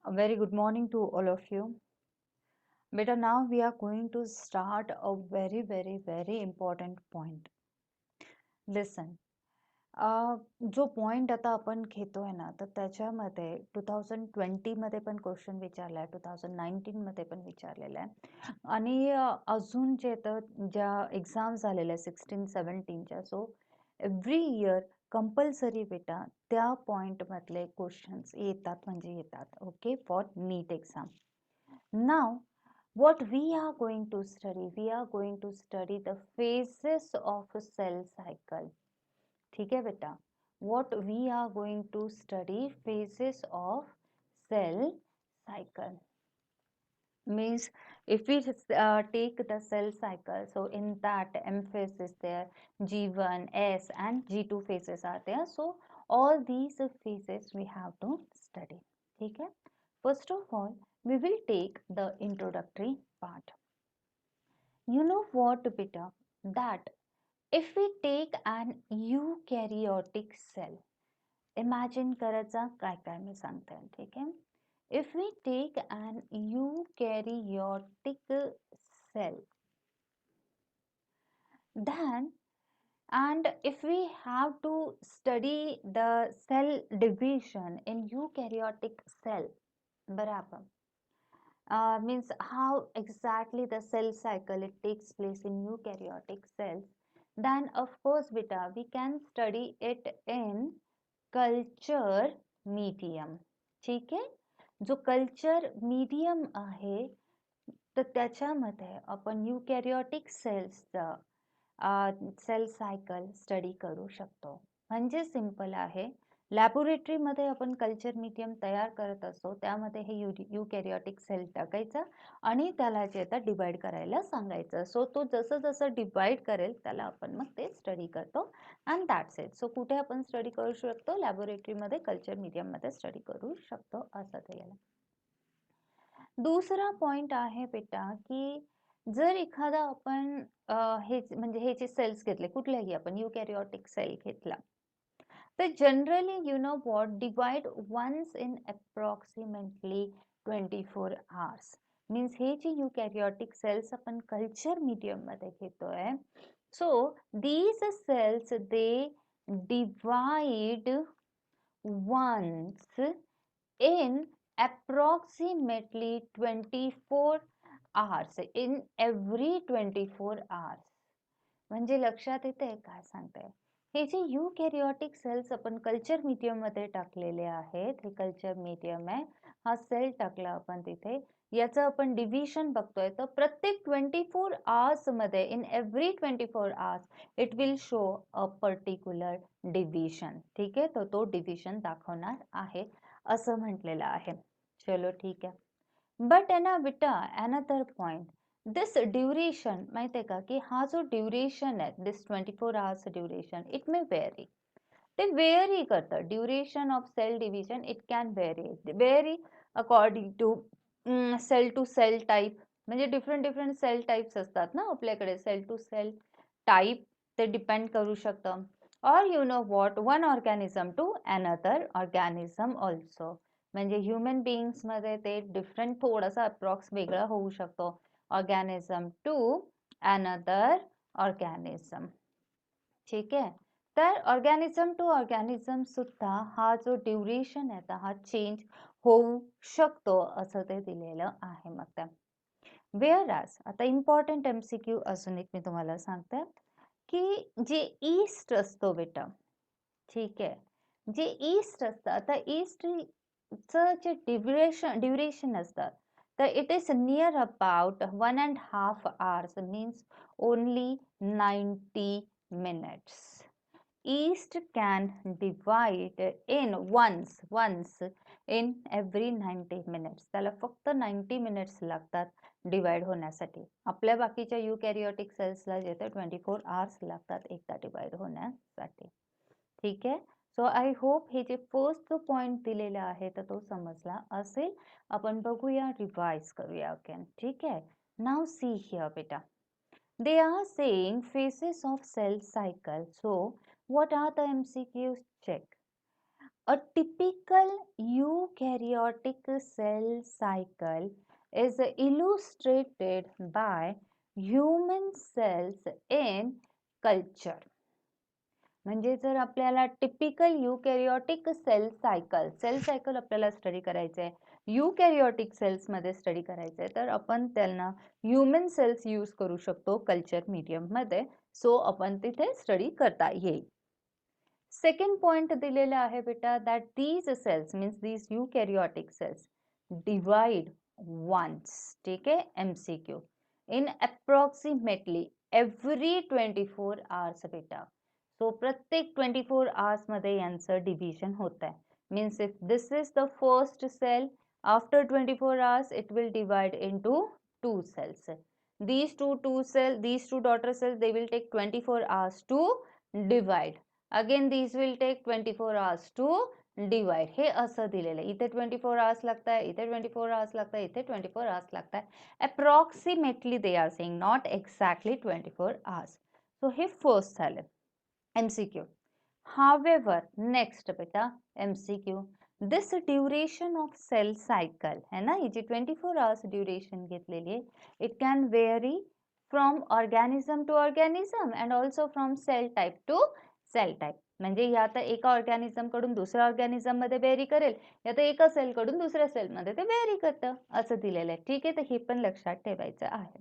A very good morning to all of you. Beta, now we are going to start a very important point. Listen, जो point आता आपण घेतोय ना, तर त्याच्यामध्ये 2020 मध्ये पण क्वेश्चन विचारलाय, 2019 मध्ये पण विचारलेला आहे आणि अजून जे तर ज्या एक्झाम झालेल्या 16-17च्या, सो एव्हरी इयर कंपल्सरी बेटा त्या पॉइंट मधले क्वेश्चन्स येतात म्हणजे येतात. Okay, for NEET exam. Now, what we are going to study, we are going to study the phases of a cell cycle. ठीक है बेटा? What we are going to study phases of cell cycle. Means if we take the cell cycle, so in that M phase is there, G1, S and G2 phases are there. So all these phases we have to study. ठीक है? First of all, we will take the introductory part. You know what, beta? That if we take an eukaryotic cell, imagine करायचा काय काय मी सांगते, ठीक आहे? If we take an eukaryotic cell, then and if we have to study the cell division in eukaryotic cell, बराबर, means how exactly the cell cycle it takes place in eukaryotic cells, then of course beta we can study it in culture medium. ठीक आहे? जो culture medium आहे तर त्याच्यामध्ये आपण युकॅरियोटिक सेल्सचा sale cycle study करू शकतो. म्हणजे सिंपल आहे, लॅबोरेटरीमध्ये आपण कल्चर मीडियम तयार करत असतो, त्यामध्ये हे युकॅरियोटिक सेल टाकायचा आणि त्याला जे आता डिवाइड करायला सांगायचं. सो तो जसं जसं डिवाइड करेल त्याला आपण मग ते स्टडी करतो अँड दॅट्स इट. सो कुठे आपण स्टडी करू शकतो? लॅबोरेटरीमध्ये कल्चर मीडियममध्ये स्टडी करू शकतो असं दिलेलं. दुसरा पॉइंट आहे बेटा की जर एखादा आपण हे म्हणजे हे जे सेल्स घेतले कुठल्याही आपण युकॅरियोटिक सेल घेतला तर generally you know what divide once in approximately 24 hours. Means हे जे युकॅरियोटिक सेल्स आपण कल्चर मीडियम मध्ये घेतोय, so these cells they divide once in approximately 24 hours, in every 24 hours. म्हणजे लक्षात येते काय सांगताय? हे जे युकॅरियोटिक सेल्स आपण कल्चर मीडियम मध्ये टाकलेले आहेत, हे कल्चर मीडियम आहे, हा सेल टाकला आपण तिथे, याचं आपण डिव्हिजन बघतोय तर प्रत्येक 24 hours मध्ये, in every 24 hours it will show a particular division. ठीक आहे, तर तो डिव्हिजन दाखवणार आहे असं म्हटलेलं आहे. चलो ठीक आहे. बट आहे ना बेटा, अनदर पॉइंट, दिस ड्युरेशन माहिती आहे का की हा जो ड्युरेशन आहे, this 24 hours duration, it may vary. ते व्हेरी करतं. Duration of cell division it can vary according to cell to cell type. म्हणजे डिफरंट सेल टाईप्स असतात ना आपल्याकडे, सेल टू सेल टाईप ते डिपेंड करू शकतं. और you know what, one organism to another organism also. म्हणजे ह्युमन बिंग्स मध्ये ते डिफरंट थोडासा अप्रॉक्स वेगळा होऊ शकतो, ऑर्गॅनिझम टू अनदर ऑर्गॅनिझम. ठीक आहे, तर ऑर्गॅनिझम टू ऑर्गॅनिझम सुद्धा हा जो ड्युरेशन आहे हा चेंज होऊ शकतो असं ते दिलेलं आहे. मग त्या वेअरॅज आता इम्पॉर्टंट MCQ अजून एक मी तुम्हाला सांगते की जे ईस्ट असतो बेटा, ठीक आहे, जे ईस्ट असतं, आता ईस्टचं जे ड्युरेशन असतात तर it is near about 1.5 hours, means only 90 minutes. East can divide in once in every 90 minutes. त्याला फक्त 90 minutes लागतात डिवाइड होण्यासाठी. आपल्या बाकीच्या युकॅरियोटिक सेल्सला जे ते 24 hours लागतात एकदा डिवाइड होण्यासाठी. ठीक आहे, सो आय होप हे जे फर्स्ट पॉइंट दिलेला आहे तर तो समजला असेल. आपण बघूया, रिवाइज करूया अगेन. ठीक आहे, नाउ सी हिअर बेटा, they are saying phases of cell cycle. So what are the MCQs? Check. A typical eukaryotic cell cycle is illustrated by human cells in culture. म्हणजे जर आपल्याला टिपिकल युकॅरियोटिक सेल सायकल आपल्याला study करायचं आहे, युकॅरियोटिक cells मध्ये study करायचं आहे, तर आपण त्यांना ह्युमन सेल्स यूज करू शकतो कल्चर मीडियम मध्ये. सो आपण तिथे स्टडी करता येईल. सेकंड पॉइंट दिलेला आहे बेटा, that these cells means these eukaryotic cells divide once. ठीक आहे, MCQ in approximately every 24 hours बेटा. सो प्रत्येक 24 आवर्स मध्ये यांचं डिव्हिजन होत आहे. Means if this is the first cell, after 24 hours it will divide into two cells. These two daughter cells, they will take 24 hours to divide. Again these will take 24 hours to divide. हे असं दिलेलं आहे. इथे 24 hours लागत आहे, इथे 24 hours लागत आहे, इथे 24 hours लागत आहे. Approximately they are saying, not exactly 24 hours. So हे first झालं MCQ. However, next बेटा MCQ, this duration of cell cycle है ना, ही जी 24 hours duration घेतलेली आहे, it can vary from organism to organism and also from cell type to cell type. म्हणजे या आता एका ऑर्गॅनिझम कडून दुसऱ्या ऑर्गॅनिझम मध्ये व्हेरी करेल, या तर एका सेल कडून दुसऱ्या सेल मध्ये ते व्हेरी करतं, असं दिलेलं आहे. ठीक आहे, तर हे पण लक्षात ठेवायचं आहे.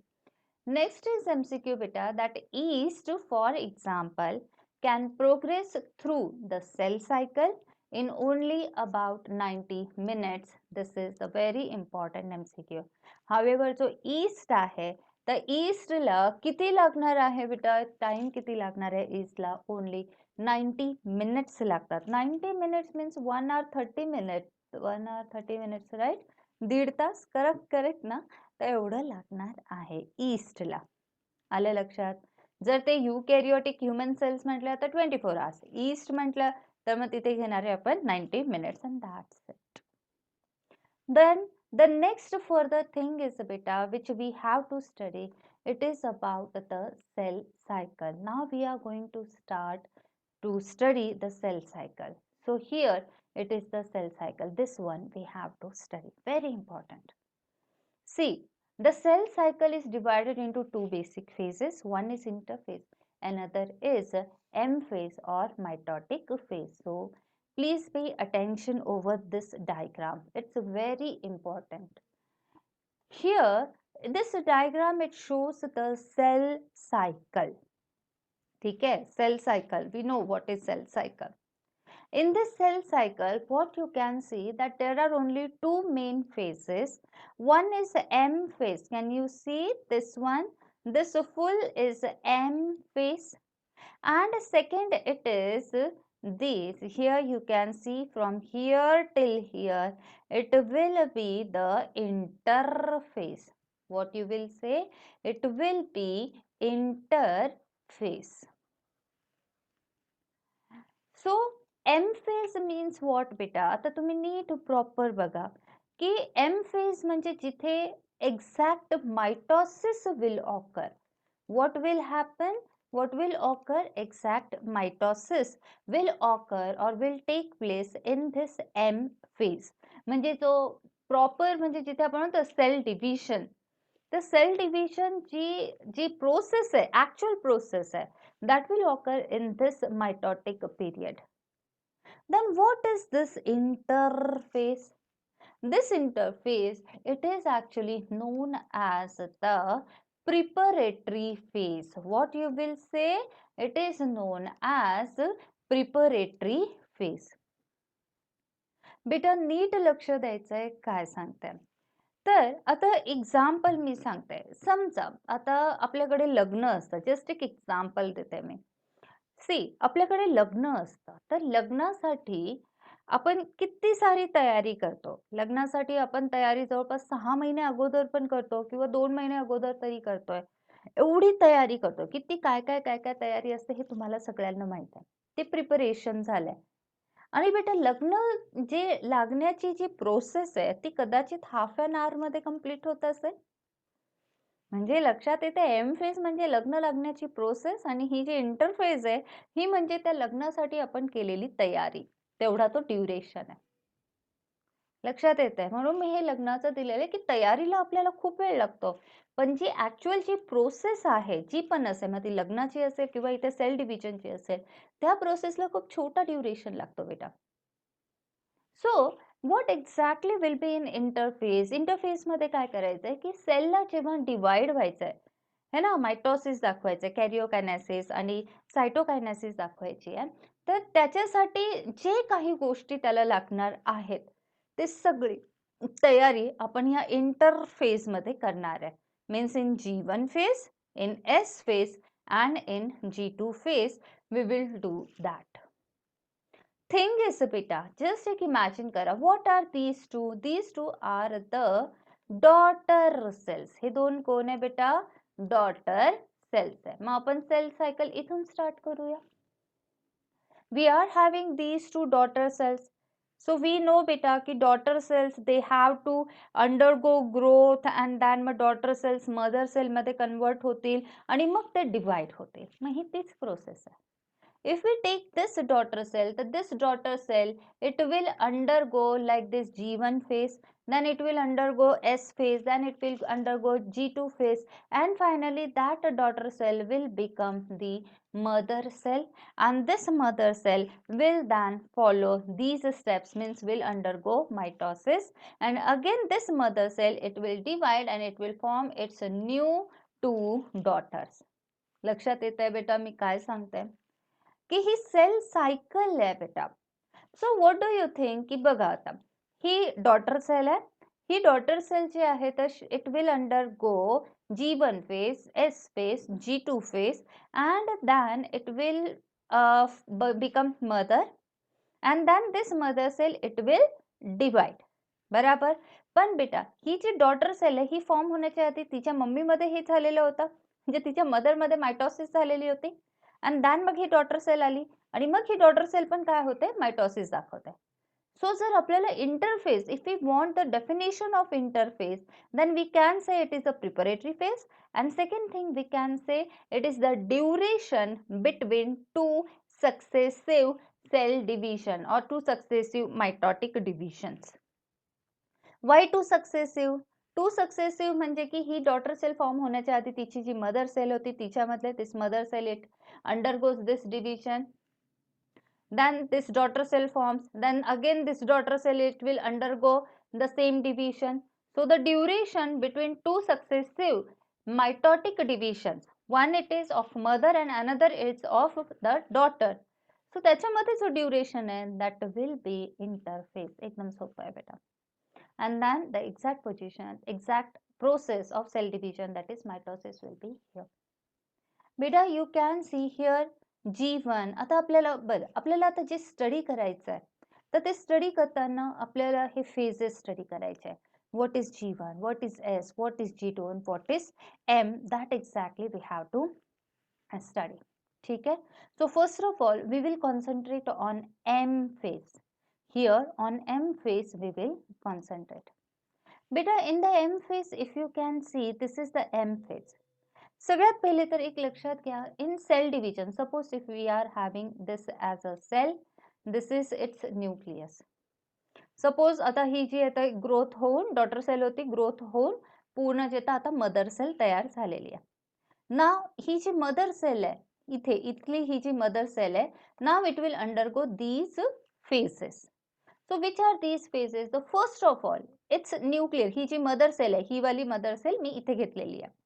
नेक्स्ट इज MCQ बेटा, that yeast for example can progress through the cell cycle in only about 90 minutes. This is a very important MCQ. However, जो yeast आहे, तर yeastला किती लागणार आहे बेटा, टाइम किती लागणार आहे yeastला? ओनली 90 minutes लागतात. 90 minutes means 1 hour 30 minutes. 1 hour 30 minutes, right? दीड तास. करेक्ट ना? तर एवढं लागणार आहे ईस्टला. आलं लक्षात? जर ते युकॅरियोटिक ह्युमन सेल्स म्हटलं तर 24 hours, ईस्ट म्हटलं तर मग तिथे घेणार आहे आपण 90 minutes and that's it. Then the next further thing is beta which we have to study, it is about the cell cycle. Now we are going to start to study the cell cycle. So here it is the cell cycle, this one we have to study, very important. See, the cell cycle is divided into two basic phases. One is interphase, another is M phase or mitotic phase. So please pay attention over this diagram. It's very important. Here, this diagram, it shows the cell cycle. Okay, cell cycle. We know what is cell cycle. In this cell cycle, what you can see that there are only two main phases. One is M phase. Can you see this one? This full is M phase. And second, it is this. Here you can see from here till here, it will be the interphase. What you will say? It will be interphase. So, M phase means what बेटा? आता तुम्ही नीट proper बघा की M phase म्हणजे जिथे exact mitosis will occur. What will happen? What will occur? Exact mitosis will occur or will take place in this M phase. म्हणजे जो proper म्हणजे जिथे आपण म्हणतो सेल डिव्हिजन, तर सेल डिव्हिजन जी प्रोसेस आहे, ऍक्च्युअल प्रोसेस आहे, that will occur in this mitotic period. Then what is this interphase? This interphase, it is actually known as the preparatory phase. What you will say? It is known as preparatory phase. बेटा नीट लक्ष द्यायचंय काय सांगते. तर आता example मी सांगते. समजा आता आपल्याकडे लग्न असतं, जस्ट एक एक्झाम्पल देते मी. सी, आपल्याकडे लग्न असतं, तर लग्नासाठी आपण किती सारी तयारी करतो. लग्नासाठी आपण तयारी जवळपास 6 महिने अगोदर पण करतो किंवा 2 महिने अगोदर तरी करतोय. एवढी तयारी करतो. किती काय काय तयारी असते हे तुम्हाला सगळ्यांना माहित आहे. ते प्रिपरेशन झालंय. आणि बेटा लग्न जे लागण्याची जी प्रोसेस आहे ती कदाचित हाफ एन आवर मध्ये कंप्लीट होत असेल. म्हणजे लक्षात येते एम फेज म्हणजे लग्न लागण्याची प्रोसेस आणि ही जी इंटरफेज आहे ही म्हणजे त्या लग्नासाठी आपण केलेली तयारी. तेवढा तो ड्युरेशन आहे. लक्षात येतंय? म्हणून मी हे लग्नाचं दिलेलं आहे की तयारीला आपल्याला खूप वेळ लागतो, पण जी ऍक्च्युअल जी प्रोसेस आहे, जी पण असेल, मग ती लग्नाची असेल किंवा इथे सेल डिव्हिजनची असेल, त्या प्रोसेसला खूप छोटा ड्युरेशन लागतो बेटा. So what exactly will be in interface? इंटरफेसमध्ये काय करायचंय की सेलला जेव्हा डिवाइड व्हायचंय है ना, मायटोसिस दाखवायचंय, कॅरिओकायनेसिस आणि सायटोकायनेसिस दाखवायची आहे, तर त्याच्यासाठी जे काही गोष्टी त्याला लागणार आहेत, ते सगळी तयारी आपण ह्या इंटरफेसमध्ये करणार आहे. Means in G1 phase, in S phase and in G2 phase we will do that. Thing is beta, just एक imagine करा, what are these two? These two are the daughter cells. हे दोन कोण आहे बेटा? daughter cells आहे. मग आपण सेल सायकल इथून स्टार्ट करूया. We are having these two daughter cells. So we know beta ki daughter cells, they have to undergo growth and then मग daughter cells mother cell मध्ये convert होतील आणि मग ते divide होतील. मग ही तीच प्रोसेस आहे. If we take this daughter cell, this daughter cell, it will undergo like this G1 phase, then it will undergo S phase, then it will undergo G2 phase, and finally that daughter cell will become the mother cell, and this mother cell will then follow these steps, means will undergo mitosis, and again this mother cell, it will divide and it will form its new two daughters. लक्षात येत आहे बेटा मी काय सांगते की ही sale cycle आहे बेटा. So what do you think की बघा आता ही डॉटर सेल आहे, ही डॉटर सेल जी आहे तर it will undergo G1 phase, S phase, G2 phase, and then it will become mother, and then this mother cell it will divide. बराबर. पण बेटा ही जी daughter sale आहे ही फॉर्म होण्याच्या आधी तिच्या मम्मीमध्ये हे झालेलं होतं, म्हणजे तिच्या मदरमध्ये मायटोसिस झालेली होती, आणि दॅन मग ही डॉटर सेल आली आणि मग ही डॉटर सेल पण काय होते, मायटोसिस दाखवते. सो जर आपल्याला interface, if we want the definition of interface, then we can say it is a preparatory phase, and second thing we can say it is the duration between two successive cell division or two successive mitotic divisions. Why two successive? Two successive म्हणजे की ही daughter sale form होण्याच्या आधी तिची जी mother cell होती तिच्यामधले this mother cell it undergoes this division, then this daughter cell forms, then again this daughter cell it will undergo the same division. So the duration between two successive mitotic divisions, one it is of mother and another is of the daughter, so त्याच्यामध्ये जो duration आहे that will be interphase. एकदम सोपं आहे बेटा. And then the exact position, exact process of cell division, that is mitosis, will be here. बेटा you can see here G1. आता आपल्याला आता जे स्टडी करायचं आहे तर ते स्टडी करताना आपल्याला हे फेजेस स्टडी करायचे आहे. What is G1, what is S, what is G2 and what is M, that exactly we have to study. ठीक है. So first of all we will concentrate on M phase. Here on M phase we will concentrate. बेटा in the M phase if you can see this is the M phase. सगळ्यात पहिले तर एक लक्षात घ्या, in cell division, suppose if we are having this as a cell, this is its nucleus. Suppose आता ही जी आता ग्रोथ होऊन डॉटर सेल होती, ग्रोथ होऊन पूर्ण जे आता मदर सेल तयार झालेली आहे. नाव ही जी मदर सेल आहे इथे, इथली ही जी मदर सेल आहे, now it will undergo these phases. So which are these phases? The first of all it's nuclear. ही जी मदर सेल आहे, ही वाली मदर सेल मी इथे घेतलेली आहे.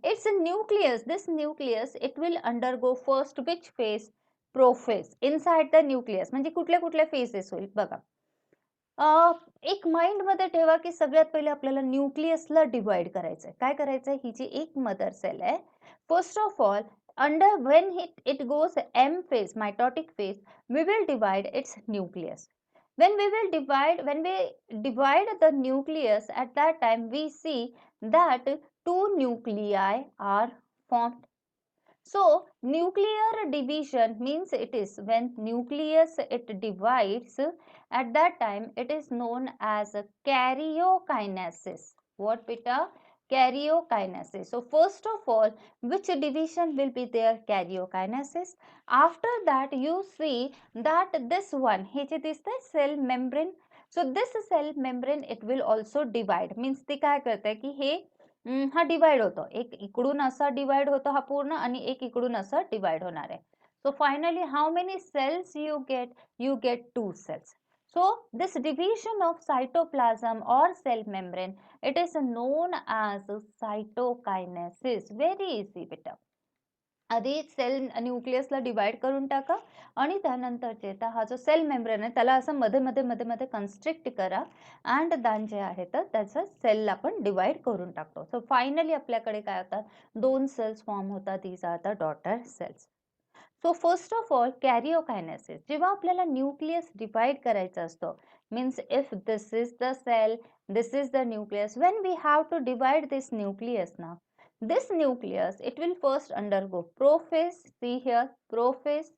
It's a nucleus. This nucleus, it will undergo first which phase? Prophase. Inside the nucleus. म्हणजे कुठल्या कुठल्या phases होईल बघा. एक माइंड मध्ये ठेवा की सगळ्यात पहिले आपल्याला न्यूक्लियसला डिवाइड करायचंय. काय करायचंय? ही जी एक मदर सेल आहे, first of all under when it goes M phase, mitotic phase, we will divide its nucleus. When we divide the nucleus, at that time we see that two nuclei are formed. So nuclear division means it is when nucleus it divides, at that time it is known as karyokinesis. What beta? Karyokinesis. So first of all, which division will be there? Karyokinesis. After that, you see that this one, हे जे दिसतंय cell membrane. So this cell membrane, it will also divide. Means ते काय करतंय की हे हा divide होतो. एक इकडून असा डिवाइड होतो हा पूर्ण आणि एक इकडून असं डिवाइड होणार आहे. So finally, how many cells you get? You get 2 cells. So this division of cytoplasm or cell membrane, it is known as cytokinesis. Very easy बेटा. आधी सेल न्यूक्लियसला डिवाइड करून टाका आणि त्यानंतरचे हा जो सेल मेम्ब्रेन आहे त्याला असं मध्ये मध्ये मध्ये मध्ये कन्स्ट्रिक्ट करा अँड दान जे आहे तर त्याचं सेलला पण डिवाइड करून टाकतो. सो फायनली आपल्याकडे काय होतात? 2 सेल्स फॉर्म होतात. These are the daughter cells. So first of all karyokinesis, जेव्हा आपल्याला न्यूक्लियस डिवाइड करायचा असतो, means if this is the cell, this is the nucleus, when we have to divide this nucleus ना, this nucleus, it will first undergo prophase. See here, prophase,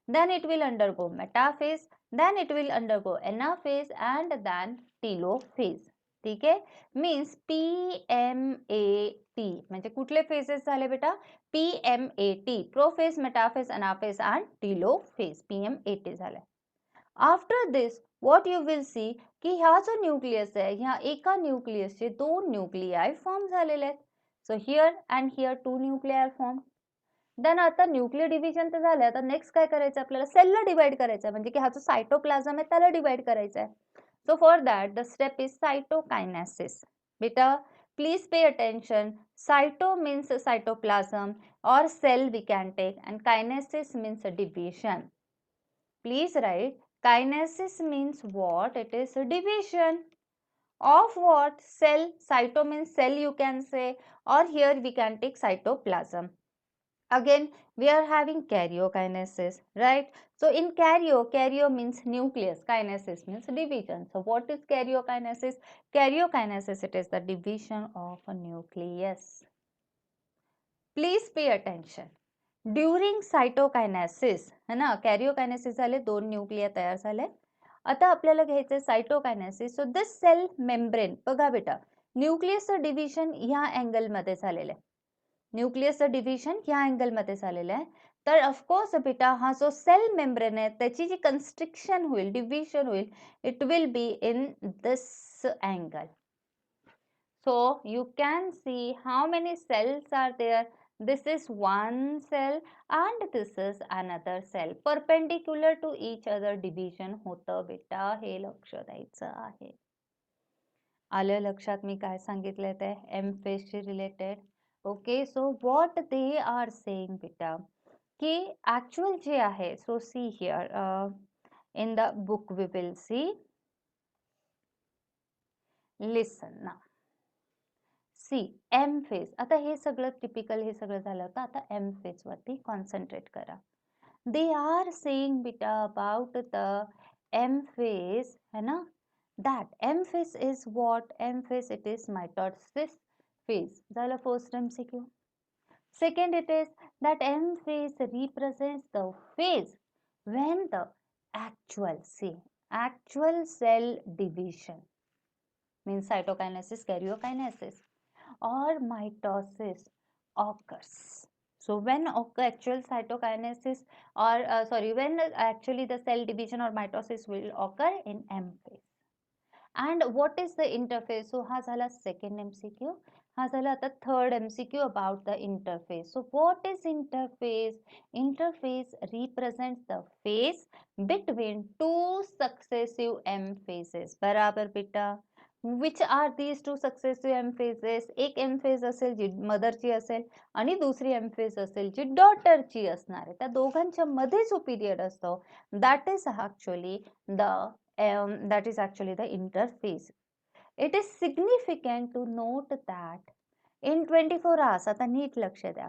then it will undergo metaphase, then it will undergo anaphase and then telophase. ठीक आहे. Means PMAT म्हणजे कुठले phases झाले बेटा? PMAT, prophase, metaphase, anaphase and telophase. PMAT झालाय. After this what you will see की ह्या जो न्यूक्लियस आहे ह्या एका न्यूक्लियसचे 2 न्यूक्लियाय फॉर्म झालेले आहेत. So here and here 2 nuclei form. Then आता न्यूक्लियर डिव्हिजन तर झालं. आता नेक्स्ट काय करायचं आपल्याला? सेलला डिवाइड करायचं म्हणजे की हा जो सायटोप्लाझम आहे त्याला डिवाइड करायचा आहे. So for that the step is cytokinesis. बेटा please pay attention. Cyto means cytoplasm or cell we can take, and kinesis means a division. Please write, kinesis means what? It is a division of what? Cell. Cyto means cell you can say, or here we can take cytoplasm. Again we are having karyokinesis, right? So in karyo means nucleus, kinesis means division. So what is karyokinesis? Karyokinesis, it is the division of a nucleus. Please pay attention. During cytokinesis है ना, कॅरिओकायनेसिस झाले, 2 न्यूक्लिया तयार झाले. आता आपल्याला घ्यायचं cytokinesis. So this sale membrane, बघा बेटा, न्यूक्लियसचं डिव्हिजन ह्या अँगलमध्ये झालेलं आहे. न्यूक्लियसचं डिव्हिजन ह्या अँगलमध्ये झालेलं आहे. तर ऑफकोर्स बेटा हा जो सेल मेम्ब्रेन आहे त्याची जी कन्स्ट्रिक्शन होईल, डिव्हिजन होईल, it will be in this angle. So you can see how many cells are there. This is one cell and this is another cell. Perpendicular to each other division होतं बेटा, हे लक्ष द्यायचं आहे. आलं लक्षात मी काय सांगितलं ते एम फेजशी related. Okay, so what they are saying बेटा की ऍक्च्युअल जे आहे, so see here in the book we will see. Listen ना. See M phase. आता हे सगळं टिपिकल हे सगळं झालं होतं. आता एम फेज वरती कॉन्सन्ट्रेट करा. दे आर सेइंग बेटा अबाउट द एम फेज है ना, that M phase is what? M phase, it is mitosis phase. झालं first MCQ. Second, it is that M phase represents the phase when the actual cell division means cytokinesis, karyokinesis or mitosis occurs. So when actual cytokinesis or when actually the cell division or mitosis will occur in M phase. And what is the interphase? So हा झाला second MCQ. हा झाला आता third MCQ about the interphase. So what is interphase? Interphase represents the phase between two successive M phases. बराबर बेटा. Which are these two successive M phases? एक M phase असेल जी मदरची असेल आणि दुसरी M phase असेल जी डॉटरची असणार आहे. त्या दोघांच्या मध्ये जो पिरियड असतो that is actually the interphase. It is significant to note that in 24 hours, आता नीट लक्ष द्या,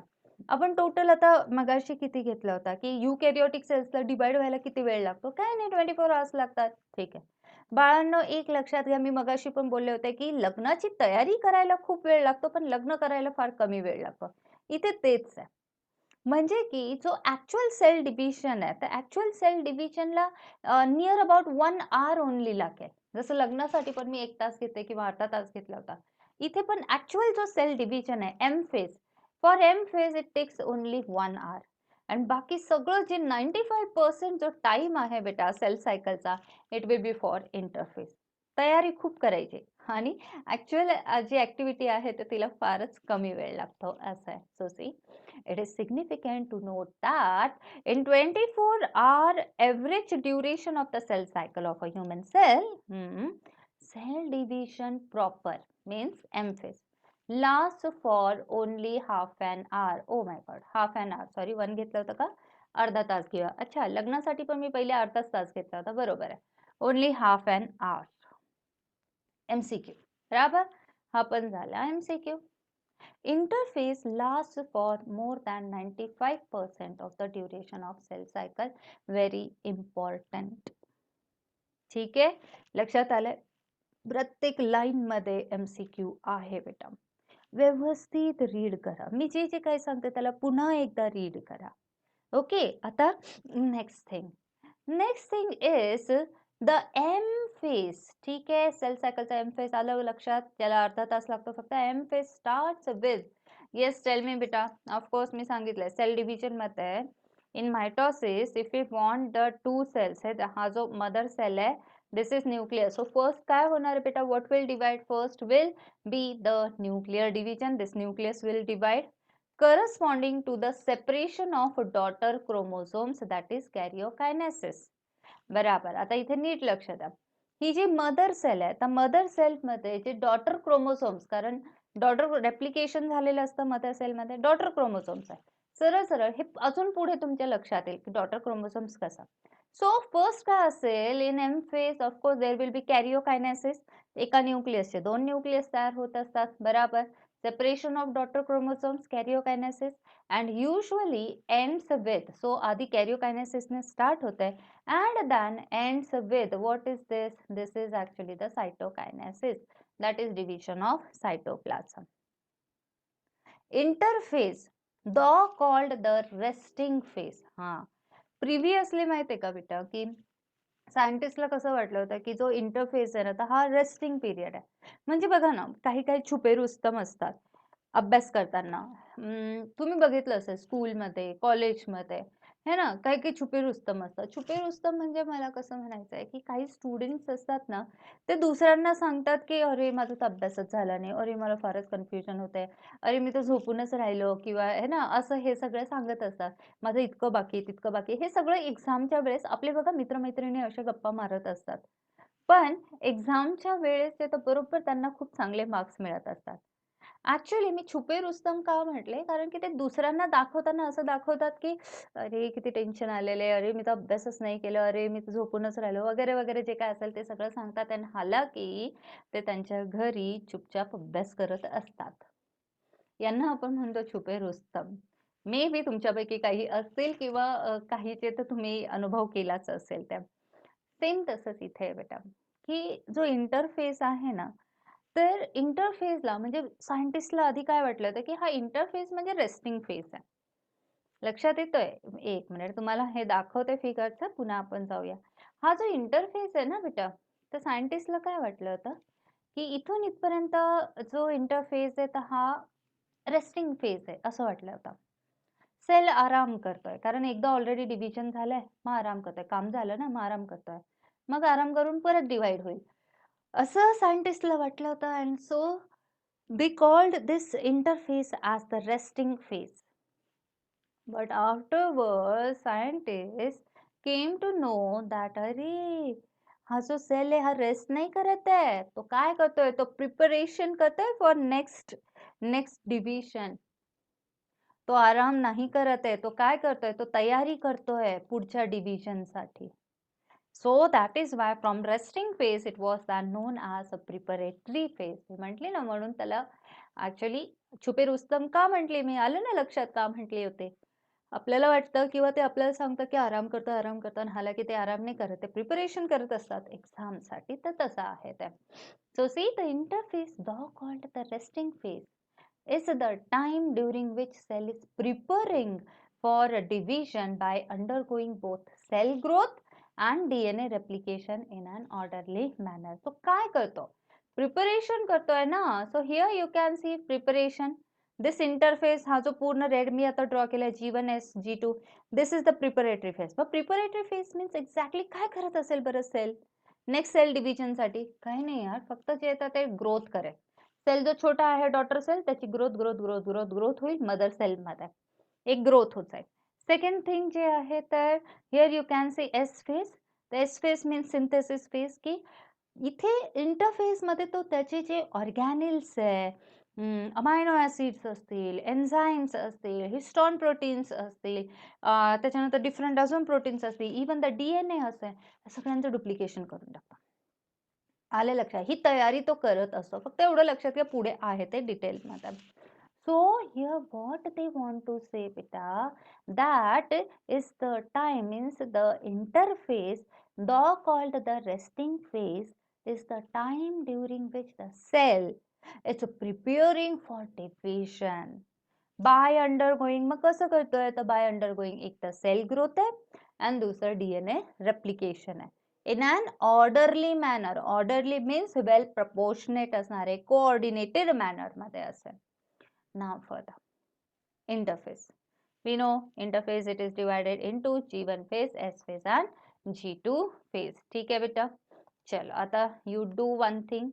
आपण टोटल आता मगाशी किती घेतला होता की युकॅरियोटिक सेल्सला डिवाइड व्हायला किती वेळ लागतो? काय नाही, 24 आवर्स लागतात. ठीक आहे बाळांनो, एक लक्षात घ्या, मी मगाशी पण बोलले होते की लग्नाची तयारी करायला खूप वेळ लागतो पण लग्न करायला फार कमी वेळ लागतो. इथे तेच आहे. म्हणजे की जो ऍक्च्युअल सेल डिव्हिजन आहे त्या ऍक्च्युअल सेल डिव्हिजनला नियर अबाउट 1 hour ओनली लागेल. जसं लग्नासाठी पण मी 1 तास घेते किंवा अर्धा तास घेतला होता, इथे पण ऍक्च्युअल जो सेल डिव्हिजन आहे M phase, for M phase it takes only 1 hour. आणि बाकी सगळं जे 95% जो टाइम आहे बेटा सेल सायकलचा, it will B for interface. तयारी खूप करायची आणि ऍक्च्युअल जी ऍक्टिव्हिटी आहे तर तिला फारच कमी वेळ लागतो असं आहे. So see, it is significant to note that in 24-hour average duration of the cell cycle of a human cell, cell division proper means M phase lasts for only half an hour. Oh my god, half an hour. Sorry, 1 घेतलं होतं का? अर्धा तास घेऊया. अच्छा, लग्नासाठी पण मी पहिले अर्धाच तास घेतला होता. बरोबर आहे. Only half an hour. MCQ. बराबर? हा पण झाला MCQ. Interphase lasts for more than 95% of the duration of cell cycle. Very important. ठीक आहे, लक्षात आलंय? प्रत्येक लाईन मध्ये MCQ आहे बेटा. व्यवस्थित रीड करा. मी जे जे काही सांगते त्याला पुन्हा एकदा रीड करा. ओके, आता next thing is the M phase. ठीक आहे, सेल सायकलचा एम फेज आलं लक्षात, त्याला अर्धा तास लागतो फक्त. M phase starts with, yes tell me बेटा. ऑफकोर्स मी सांगितलंय सेल डिव्हिजन मध्ये in mitosis if you want the 2 cells आहे, हा जो मदर सेल आहे this is nucleus. So first काय होणार बेटा, what will divide first will be the nuclear division. This nucleus will divide corresponding to the separation of daughter chromosomes, that is karyokinesis. बराबर. आता इथे नीट लक्ष द्या, ही जी मदर सेल आहे, त्या मदर सेल मध्ये जे डॉटर क्रोमोसोम्स, कारण डॉटर रेप्लिकेशन झालेलं असतं मदर सेल मध्ये, डॉटर क्रोमोसोम्स आहे. सरळ सरळ हे अजून पुढे तुमच्या लक्षात येईल की डॉटर क्रोमोसोम्स कसा. सो फर्स्ट काय असेल, in M phase of course there will be karyokinesis. एका न्यूक्लियसचे 2 न्यूक्लियस तयार होत असतात. बराबर. Separation of daughter chromosomes, karyokinesis, and usually ends with, so आधी कॅरियोकायनेसिस ने स्टार्ट होते and then ends with what is this? This is actually the cytokinesis, that is division of cytoplasm. Interphase, though called the resting phase. हा, previously माहिती आहे का बेटा की सायंटिस्टला कसं वाटलं होतं की जो इंटरफेस आहे ना तर हा रेस्टिंग पिरियड आहे. म्हणजे बघा ना, काही काही छुपे रुस्तम असतात अभ्यास करताना. तुम्ही बघितलं असेल स्कूलमध्ये, कॉलेजमध्ये, है ना, काही काही छुपे रुस्तम असतात. छुपे रुस्तम म्हणजे मला कसं म्हणायचं आहे की काही स्टुडंट्स असतात ना, ते दुसऱ्यांना सांगतात की अरे माझा तर अभ्यासच झाला नाही, अरे मला फारच कन्फ्युजन होतंय, अरे मी तर झोपूनच राहिलो, किंवा है ना असं हे सगळं सांगत असतात. माझं इतकं बाकी आहे, तितकं बाकी आहे. हे सगळं एक्झामच्या वेळेस आपले बघा मित्रमैत्रिणी अशा गप्पा मारत असतात. पण एक्झामच्या वेळेस ते तर बरोबर त्यांना खूप चांगले मार्क्स मिळत असतात. ऍक्च्युअली मी छुपे रुस्तम का म्हटले, कारण की ते दुसऱ्यांना दाखवताना असं दाखवतात की अरे किती टेन्शन आलेले, अरे मी तर अभ्यासच नाही केलं, अरे मी तर झोपूनच राहिलो, वगैरे वगैरे जे काय असेल ते सगळं सांगतात. आणि हालाकी ते त्यांच्या घरी चुपचाप अभ्यास करत असतात. यांना आपण म्हणतो छुपे रुस्तम. मे बी तुमच्यापैकी काही असतील किंवा काहीचे तर तुम्ही अनुभव केलाच असेल त्या. सेम तसंच इथे आहे बेटा, की जो इंटरफेस आहे ना, तर इंटरफेसला म्हणजे सायंटिस्टला आधी काय वाटलं होतं की हा इंटरफेस म्हणजे रेस्टिंग फेज आहे. लक्षात येतोय? एक मिनिट तुम्हाला हे दाखवते फिगरचं, पुन्हा आपण जाऊया. हा जो इंटरफेस आहे ना बेटा, तर सायंटिस्टला काय वाटलं होतं की इथून इथपर्यंत जो इंटरफेस आहे तर हा रेस्टिंग फेज आहे असं वाटलं होतं. सेल आराम करतोय, कारण एकदा ऑलरेडी डिव्हिजन झालंय, मग आराम करतोय, काम झालं ना, मग आराम करतोय, मग आराम करून परत डिवाइड होईल असं सायंटिस्टला वाटलं होतं. And so they called this interface as the resting phase. But afterwards, scientists came to know that अरे हा जो सेल आहे हा रेस्ट नाही करत आहे, तो काय करतोय, तो प्रिपरेशन करतोय फॉर नेक्स्ट डिव्हिजन. तो आराम नाही करत आहे, तो काय करतोय, तो तयारी करतोय पुढच्या डिव्हिजन साठी. So that is why from resting phase it was then known as a preparatory phase. मी म्हटले ना, म्हणून त्याला ऍक्च्युअली छुपे रुस्तम का म्हटले मी, आलं ना लक्षात का म्हटले होते. आपल्याला वाटतं किंवा ते आपल्याला सांगतं की आराम करतो आराम करतो, आणि हालाकी ते आराम नाही करत, ते प्रिपरेशन करत असतात एक्झाम साठी. तर तसं आहे ते. So see the interface though called the resting phase is the time during which cell is preparing for a division by undergoing both cell growth and DNA replication in an orderly manner. तो काय करतो, preparation करतोय ना. So here you can C preparation. This interface, हा जो पूर्ण red मी आता draw केलाय G1S G2, this is the preparatory phase. मग प्रिपरेटरी फेज मीन्स एक्झॅक्टली काय करत असेल बरं सेल नेक्स्ट सेल डिव्हिजनसाठी? काही नाही यार, फक्त जे येतं ते ग्रोथ करेल. सेल जो छोटा आहे डॉटर सेल, त्याची growth growth growth growth growth होईल मदर सेलमध्ये, एक ग्रोथ होत जाईल. सेकंड थिंग जे आहे तर here you can see S phase. S phase means synthesis phase, की इथे इंटरफेस मध्ये तो त्याचे जे ऑर्गॅनिल्स आहे, अमायनो ऍसिड्स असतील, एन्झाईम्स असतील, हिस्टॉन प्रोटीन्स असतील, त्याच्यानंतर डिफरंट अजून प्रोटीन्स असतील, इवन द DNA असेल, या सगळ्यांचं डुप्लिकेशन करून टाकतो. आले लक्षात? ही तयारी तो करत असतो. फक्त एवढं लक्षात घ्या, पुढे आहे ते डिटेलमध्ये. So here what they want to say beta, that is the time, means the interphase, though called the resting phase, is the time during which the cell is preparing for division by undergoing. मग कसं करतोय तर by undergoing, एक तर sale growth आहे आणि दुसरं DNA replication आहे in an orderly manner. Orderly means well proportionate असणारे, coordinated manner मध्ये असेल. Now further, interphase. We know interphase, it is divided into G1 phase, S phase and G2 phase. ठीक है बेटा? चलो आता you do one thing,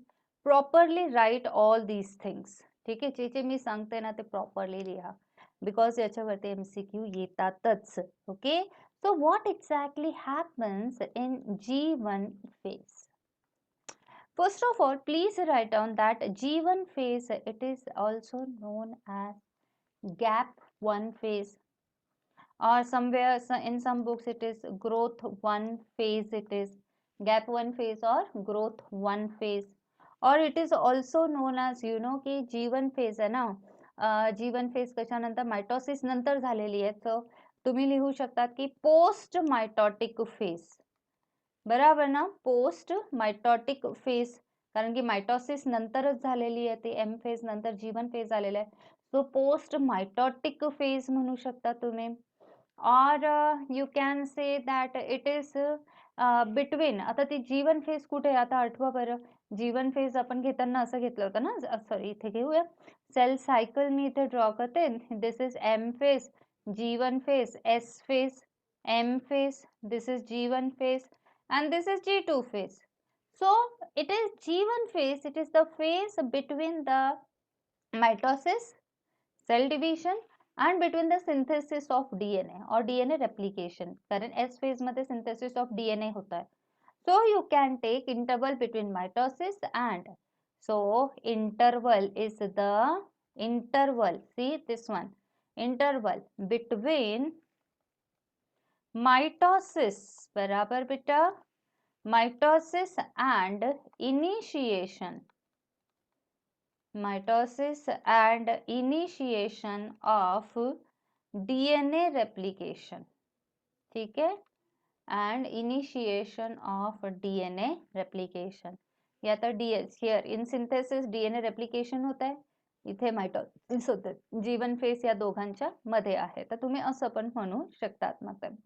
properly write all these things. ठीक आहे, जे जे मी सांगते ना ते properly लिहा, because याच्यावरती MCQ येतातच. Okay, so what exactly happens in G1 phase? First of all, please write down that G1 phase, it is also known as gap 1 phase, or somewhere in some books it is growth 1 phase, it is gap 1 phase or growth 1 phase, or it is also known as, you know, की G1 phase आहे ना, G1 phase कशानंतर mitosis नंतर झालेली आहे. So तुम्ही लिहू शकतात की पोस्ट मायटॉटिक फेज. बराबर ना, पोस्ट मायटॉटिक फेज, कारण की मायटोसिस नंतरच झालेली आहे ती, एम फेज नंतर G1 फेज आलेला आहे. सो पोस्ट मायटॉटिक फेज म्हणू शकता तुम्ही. और you can say that it is between. आता ती G1 फेज कुठे, आता आठवा बरं. G1 फेज आपण घेताना असं घेतलं होतं ना, सॉरी इथे घेऊया. सेल सायकल मी इथे ड्रॉ करते. This is M phase, G1 phase, S phase, M phase, this is G1 phase and this is G2 phase. So it is G1 phase, it is the phase between the mitosis, cell division and between the synthesis of DNA or DNA replication. कारण S phase मध्ये synthesis of DNA होता है. So you can take interval between mitosis and, so interval is the interval, see this one, interval between mitosis, बराबर बेटा, mitosis and initiation, mitosis and initiation of DNA replication. ठीक है, and initiation of DNA replication. या तर here in synthesis DNA replication होत आहे, इथे mitosis होते. G1 फेज या दोघांच्या मध्ये आहे, तर तुम्ही असं पण म्हणू शकतात. मग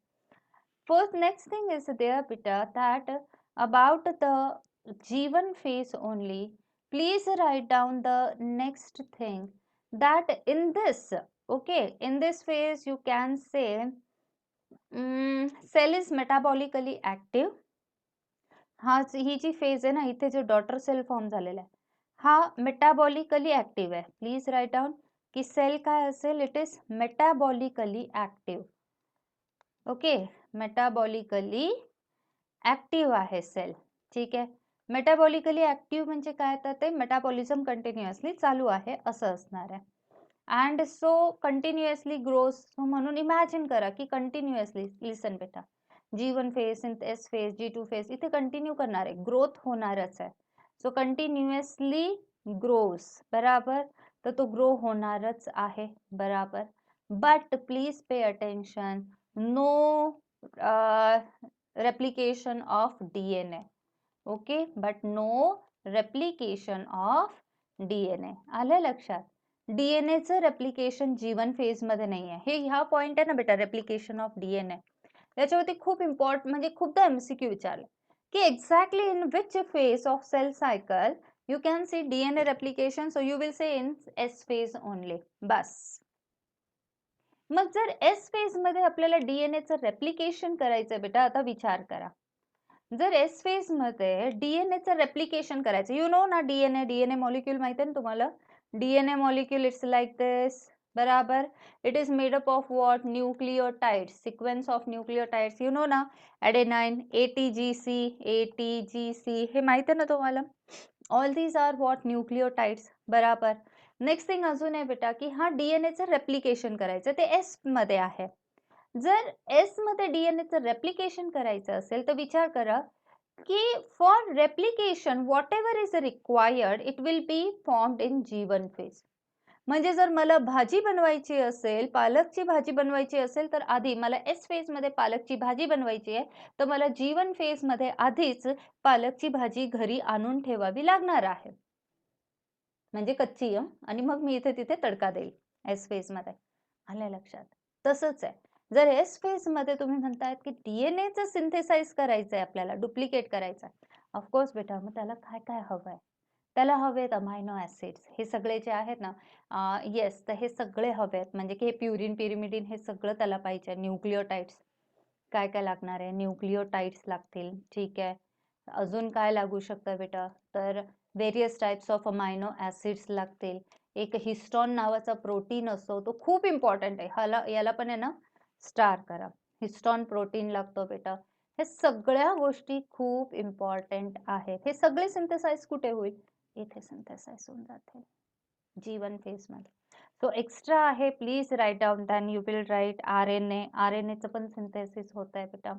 first next thing is there beta, that about the G1 phase only, please write down the next thing, that in this, okay, in this phase you can say cell is metabolically active. ही जी phase आहे ना, इथे जो daughter sale form झालेला आहे हा metabolically active आहे. प्लीज राईट डाऊन की सेल काय असेल, it is metabolically active. Okay, metabolically active आहे सेल. ठीक आहे, मेटाबॉलिकली ऍक्टिव्ह म्हणजे काय, तर ते मेटाबॉलिझम कंटिन्युअसली चालू आहे असं असणार आहे. And so continuously grows, so म्हणून इमॅजिन करा की कंटिन्युअसली, लिसन बेटा, G1 phase, S phase, G2 phase इथे कंटिन्यू करणार आहे, ग्रोथ होणारच आहे. सो कंटिन्युअसली ग्रोस, बराबर, तर तो ग्रो होणारच आहे, बराबर. But please pay attention, no replication of DNA. Okay, but no replication of DNA. आलं लक्षात? DNA चं रेप्लिकेशन G1 फेज मध्ये नाही आहे. हे ह्या पॉइंट आहे ना बेटा, रेप्लिकेशन ऑफ DNA, याच्यावरती खूप इम्पॉर्टंट, म्हणजे खूपदा MCQ विचारलं की exactly in which phase of cell cycle You can see DNA replication, so you will say in S phase only. बस. मग जर S phase मध्ये आपल्याला डीएनएचं रेप्लिकेशन करायचं बेटा, आता विचार करा. जर S phase मध्ये डीएनएचं रेप्लिकेशन करायचं, यू नो ना डीएनए मॉलिक्यूल माहिती आहे ना तुम्हाला? DNA molecule it's like this, बराबर. It is made up of what? Nucleotides, sequence of nucleotides, you know ना? एडेनाइन, एटीजीसी, हे माहिती आहे ना तुम्हाला? All these are what? Nucleotides, बराबर. नेक्स्ट थिंग अजून आहे बेटा की हा डीएनएचं रेप्लिकेशन करायचं, ते एस मध्ये आहे. जर एस मध्ये डीएनएचं रेप्लिकेशन करायचं असेल तर विचार करा की for replication what ever is required it will be formed in G1 phase. म्हणजे जर मला भाजी बनवायची असेल, पालकची भाजी बनवायची असेल, तर आधी मला एस फेज मध्ये पालकची भाजी बनवायची आहे, तर मला G1 फेज मध्ये आधीच पालकची भाजी घरी आणून ठेवावी लागणार आहे, म्हणजे कच्ची आणि मग मी इथे तिथे तडका देईल एस फेज मध्ये. आलं लक्षात? तसंच आहे. जर एस फेज मध्ये तुम्ही म्हणतायत की डीएनएचं सिंथेसाइज करायचं आहे, आपल्याला डुप्लिकेट करायचं आहे, ऑफकोर्स बेटा, मग त्याला काय काय हवं आहे? त्याला हवेत अमायनो ऍसिड्स, हे सगळे जे आहेत ना, येस, तर हे सगळे हवेत, म्हणजे की हे प्युरिन, पिरिमिडिन, हे सगळं त्याला पाहिजे. न्यूक्लियोटाइड्स काय काय लागणार आहे? न्यूक्लियोटाइड्स लागतील, ठीक आहे. अजून काय लागू शकतं बेटा? तर various types of amino acids लागतील. एक हिस्टॉन नावाचा प्रोटीन असतो, तो खूप इम्पॉर्टंट आहे, याला पण आहे ना स्टार करा. हिस्टॉन प्रोटीन लागतो बेटा. हे सगळ्या गोष्टी खूप इम्पॉर्टंट आहेत. हे सगळे सिंथेसाइज कुठे होईल? इथे सिंथेसाइज होऊन जाते G1 फेज मध्ये. सो एक्स्ट्रा आहे, please write down. Then you will write आरएनएचं पण सिंथेसिस होत आहे बेटा,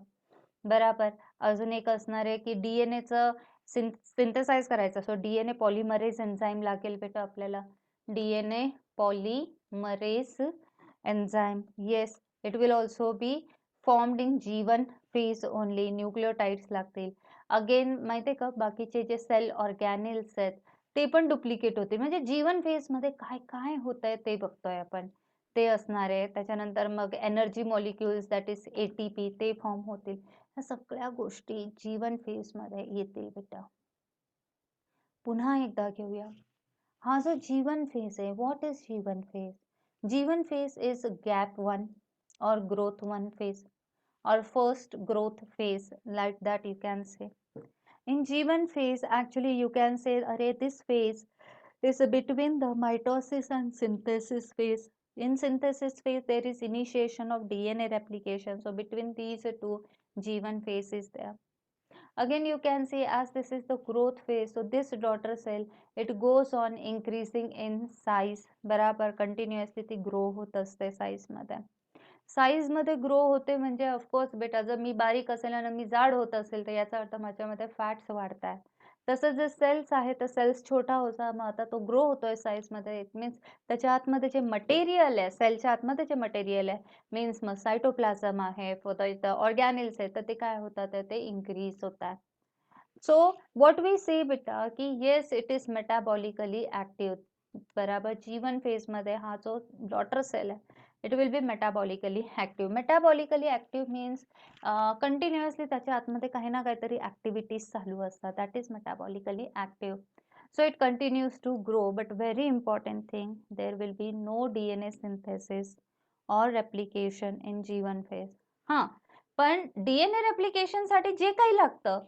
बराबर. अजून एक असणार आहे की डीएनएचं सिंथेसाइज करायचं, सो डीएनए पॉलिमरेज एन्झाईम लागेल बेटा आपल्याला. DNA polymerase enzyme, yes, it will also be formed in G1 phase only. Nucleotides लागतील. अगेन माहितीये का, बाकीचे जे सेल ऑर्गॅनिल्स आहेत ते पण डुप्लिकेट होतील. म्हणजे G1 फेज मध्ये काय काय होत आहे ते बघतोय आपण, ते असणार आहे. त्याच्यानंतर मग energy molecules, that is ATP, ते फॉर्म होतील. ह्या सगळ्या गोष्टी G1 फेज मध्ये येतील बेटा. पुन्हा एकदा घेऊया. हा जो G1 फेज आहे, what is G1 phase? G1 phase is gap 1 or growth 1 phase or first growth phase, like that you can say. In G1 phase, actually you can say, array, this phase is between the mitosis and synthesis phase. In synthesis phase, there is initiation of DNA replication. So between these two, G1 phase is there. Again, you can see as this is the growth phase, so this daughter cell, it goes on increasing in size, बराबर. Continuously ती grow होत असते size मध्ये. Size मध्ये grow होते म्हणजे of course बेटा, जर मी बारीक असेल आणि मी जाड होत असेल तर याचा अर्थ माझ्यामध्ये फॅट्स वाढताय. तसंच जे सेल्स आहे तर सेल्स छोटा होता, मग आता तो ग्रो होतोय साईज मध्ये. इट मीन्स त्याच्या आतमध्ये जे मटेरियल आहे, सेलच्या आतमध्ये जे मटेरियल आहे, मीन्स मग सायटोप्लाझम आहे, ऑर्गॅनिल्स आहे, तर ते काय होतात, ते इन्क्रीज होतात. सो व्हॉट वी से बेटा की yes, it is metabolically active, बराबर. G1 फेज मध्ये हा जो डॉटर सेल आहे, it will B metabolically active. Metabolically active means continuously त्याच्या आतमध्ये काही ना काहीतरी ऍक्टिव्हिटीज चालू असतात, that is metabolically active. So it continues to grow, but very important thing, there will be no DNA synthesis or replication in G1 phase. हां, पण DNA replication साठी जे काही लागतं,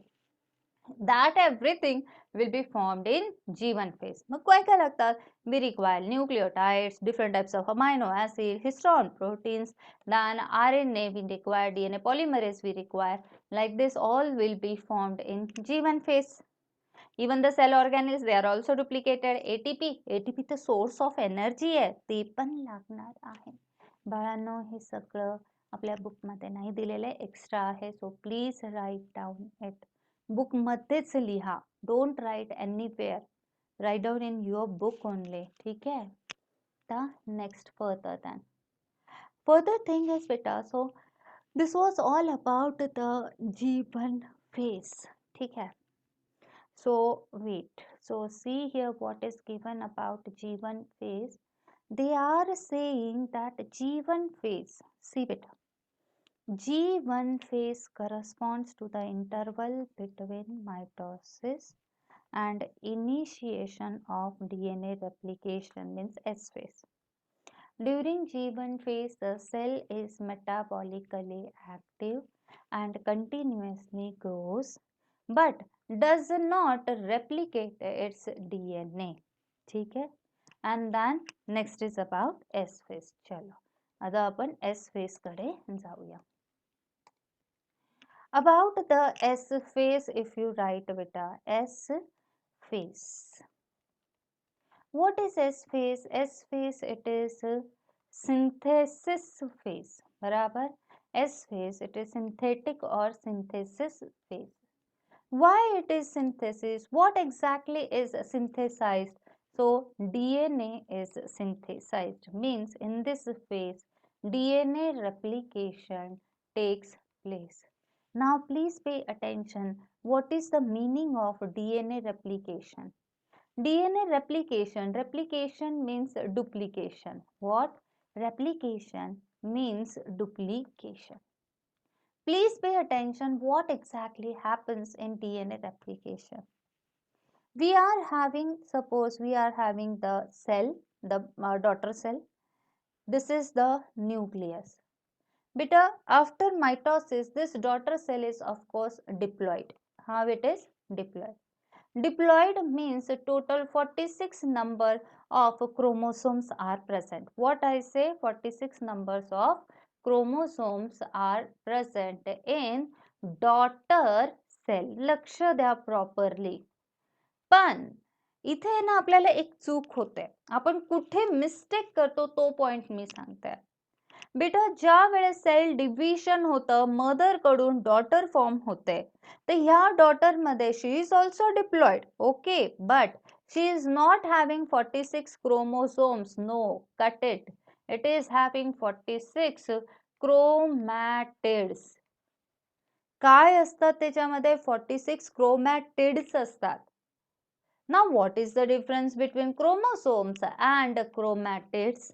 that everything will be formed in G1 phase. मग काय काय लागतात? We require nucleotides, different types of amino acid, histone proteins, then RNA we require, DNA polymerase we require. Like this, all will be formed in G1 phase. Even the cell organelles, they are also duplicated. ATP the source of energy आहे, ते पण लागणार आहे. बाळांनो, हे सगळं आपल्या book मध्ये नाही दिलेलं आहे, एक्स्ट्रा आहे. So please write down it. Book मध्येच लिहा, don't write anywhere, write down in your book only, ठीक आहे. The next further thing is beta, so this was all about the G1 phase, ठीक है. So wait, so see here what is given about G1 phase. They are saying that G1 phase, see beta, G1 phase corresponds to the interval between mitosis and initiation of DNA replication means S phase. During G1 phase, the cell is metabolically active and continuously grows but does not replicate its DNA. ठीक है? And then next is about S phase. चलो आता आपण S phase कडे जाऊया. About the S phase, if you write beta S phase. What is S phase? S phase, it is synthesis phase. बराबर? S phase, it is synthetic or synthesis phase. Why it is synthesis? What exactly is synthesized? So DNA is synthesized, means in this phase DNA replication takes place. Now please pay attention. What is the meaning of DNA replication? DNA replication. Replication means duplication. What? Replication means duplication. Please pay attention what exactly happens in DNA replication. We are having, suppose we are having the cell, the daughter cell. This is the nucleus. Beta, after mitosis, this daughter cell is of course diploid. How it is? Diploid. Diploid means a total 46 number of chromosomes are present. What I say? 46 numbers of chromosomes are present in daughter cell. लक्ष द्या properly. पण इथे ना आपल्याला एक चूक होते. आपण कुठे मिस्टेक करतो तो पॉइंट मी सांगते. बेटा ज्या वेळेस सेल डिव्हिजन होतं मदर कडून डॉटर फॉर्म होते तर ह्या डॉटर मध्ये she is also diploid okay but she is not having 46 chromosomes no cut it is having 46 chromatids. काय असतात त्याच्यामध्ये? 46 क्रोमॅटिड्स असतात. Now what is the difference between chromosomes and chromatids?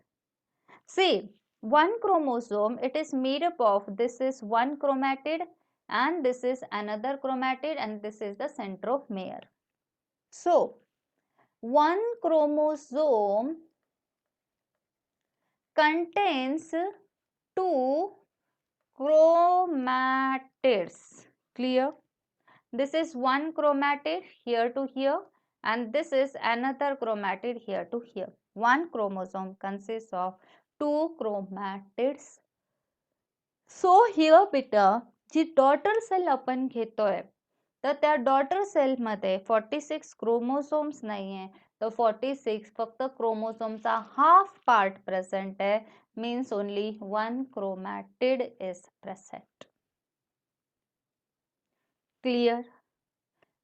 See, one chromosome, it is made up of, this is one chromatid and this is another chromatid and this is the centromere. So, one chromosome contains two chromatids. Clear? This is one chromatid here to here and this is another chromatid here to here. One chromosome consists of two chromatids. So here beta जी daughter cell आपण घेतोय तर त्या daughter sale मध्ये 46 chromosomes नाहीये तर 46 फक्त क्रोमोसोमचा half part present आहे means only one chromatid is present. Clear?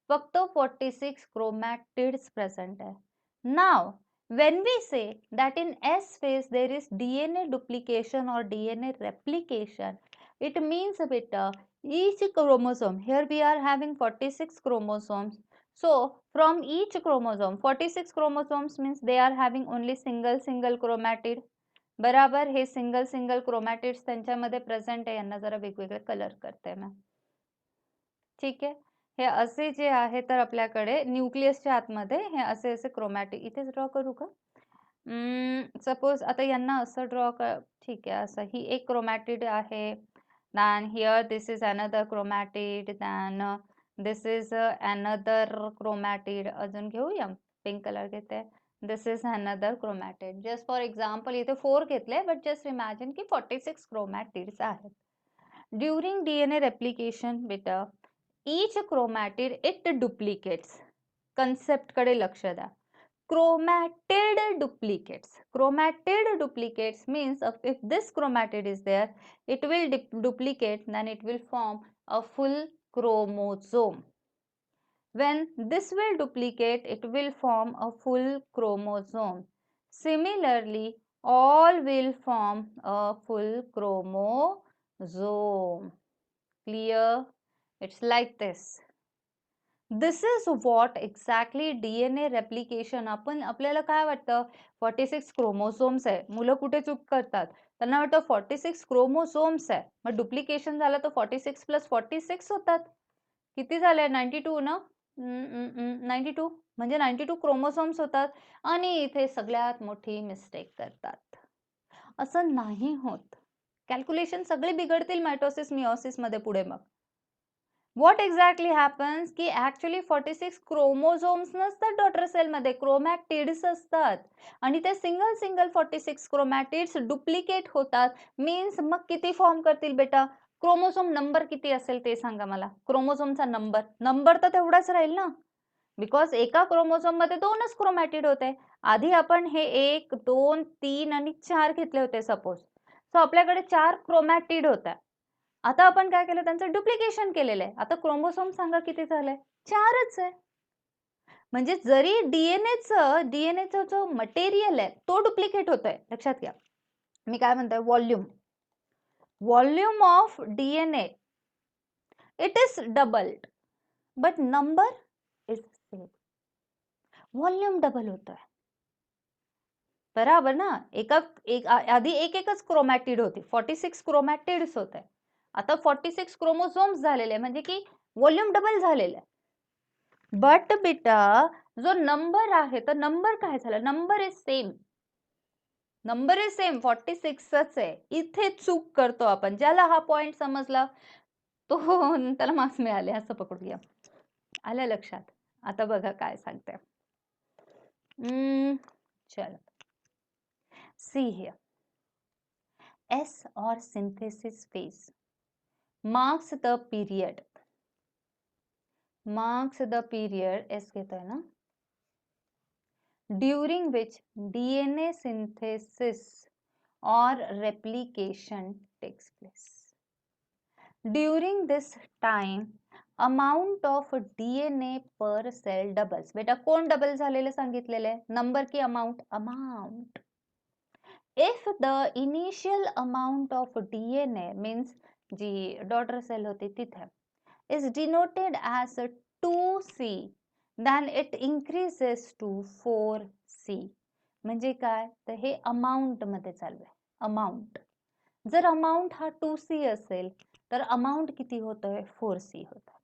फक्त 46 chromatids present hai. Now, when we say that in S phase there is DNA duplication or DNA replication, it means beta each chromosome, here we are having 46 chromosomes. So, from each chromosome, 46 chromosomes means they are having only single chromatid. बराबर हे single chromatids त्यांच्यामध्ये present आहे. यांना जरा वेगवेगळे colour करते मैं. ठीक आहे. हे असे जे आहे तर आपल्याकडे न्यूक्लियसच्या आतमध्ये हे असे असे क्रोमॅटिड इथेच ड्रॉ करू का? सपोज आता यांना असं ड्रॉ कर. ठीक आहे. असं ही एक क्रोमॅटिड आहे. then here this is another chromatid, then this is another chromatid. अजून घेऊया. पिंक कलर घेते. this is another chromatid. just for example इथे 4 घेतले but just imagine की 46 chromatids आहेत. during DNA replication beta each chromatid it duplicates. concept कडे लक्ष द्या. chromatid duplicates. Chromatid duplicates means if this chromatid is there, it will duplicate, then it will form a full chromosome. When this will duplicate, it will form a full chromosome. Similarly, all will form a full chromosome. Clear? It's like this. This is what exactly DNA replication. आपण आपल्याला काय वाटतं 46 chromosomes आहे. मुलं कुठे चूक करतात? त्यांना वाटतं 46 क्रोमोसोम्स आहे. मग डुप्लिकेशन झालं तर 46 + 46 होतात. किती झाले? 92 ना? 92 म्हणजे 92 क्रोमोसोम्स होतात आणि इथे सगळ्यात मोठी मिस्टेक करतात. असं नाही होत. कॅल्क्युलेशन सगळे बिघडतील मायटोसिस मिओसिस मध्ये पुढे मग. व्हॉट एक्झॅक्टली हॅपन्स की ऍक्च्युली 46 क्रोमोझोम्स नसतात डॉटर सेल मध्ये, क्रोमॅटिड्स असतात आणि ते सिंगल सिंगल 46 क्रोमॅटिड्स डुप्लिकेट होतात. मीन्स मग किती फॉर्म करतील बेटा? क्रोमोझोम नंबर किती असेल ते सांगा मला. क्रोमोझोमचा नंबर तर तेवढाच राहील ना, बिकॉज एका क्रोमोझोम मध्ये 2च क्रोमॅटिड होते. आधी आपण हे 1 2 3 आणि 4 घेतले होते सपोज. सो आपल्याकडे 4 क्रोमॅटिड होत्या. आता आपण काय केलं, त्यांचं डुप्लिकेशन केलेलं आहे. आता क्रोमोसोम सांगा किती झालंय? 4च आहे. म्हणजे जरी डीएनएचं जो मटेरियल आहे तो डुप्लिकेट होतोय. लक्षात घ्या मी काय म्हणतोय. Volume of DNA it is doubled but number is same. Volume double होतोय, बराबर ना. आधी एकच क्रोमॅटिड होती, 46 क्रोमॅटिड्स होते. आता 46 क्रोमोसोम्स झालेले म्हणजे की व्हॉल्यूम डबल झालेलं आहे. बट बेटा जो नंबर आहे तर नंबर काय झाला? Number is same. 46च आहे. इथे चूक करतो आपण. ज्याला हा पॉइंट समजला तो त्याला मार्क्स मिळाले असं पकडूया. आलं लक्षात? आता बघा काय सांगते. चलो see here. S or synthesis phase marks the period S घेतोय ना, during which DNA synthesis or replication takes place. During this time amount of DNA per cell doubles. बेटा कोण डबल झालेलं सांगितलेलं आहे? नंबर की amount? Amount. If the initial amount of DNA means जी daughter cell होती तिथे is denoted as 2C, then it increases to 4C. म्हणजे काय? तर हे अमाउंट मध्ये चालू आहे. अमाउंट जर अमाउंट हा 2C असेल तर अमाउंट किती होतोय? 4C होतोय.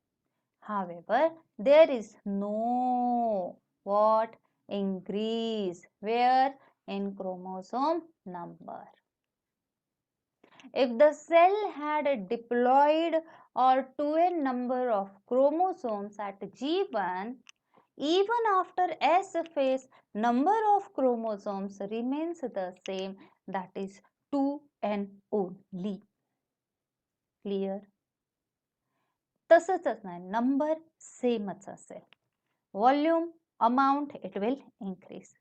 However, there is no what increase where in chromosome number. If the cell had diploid or 2n number of chromosomes at G1, even after S phase, number of chromosomes remains the same, that is 2n only. Clear? तसंच नाही, number सेमच असेल. Volume amount it will increase.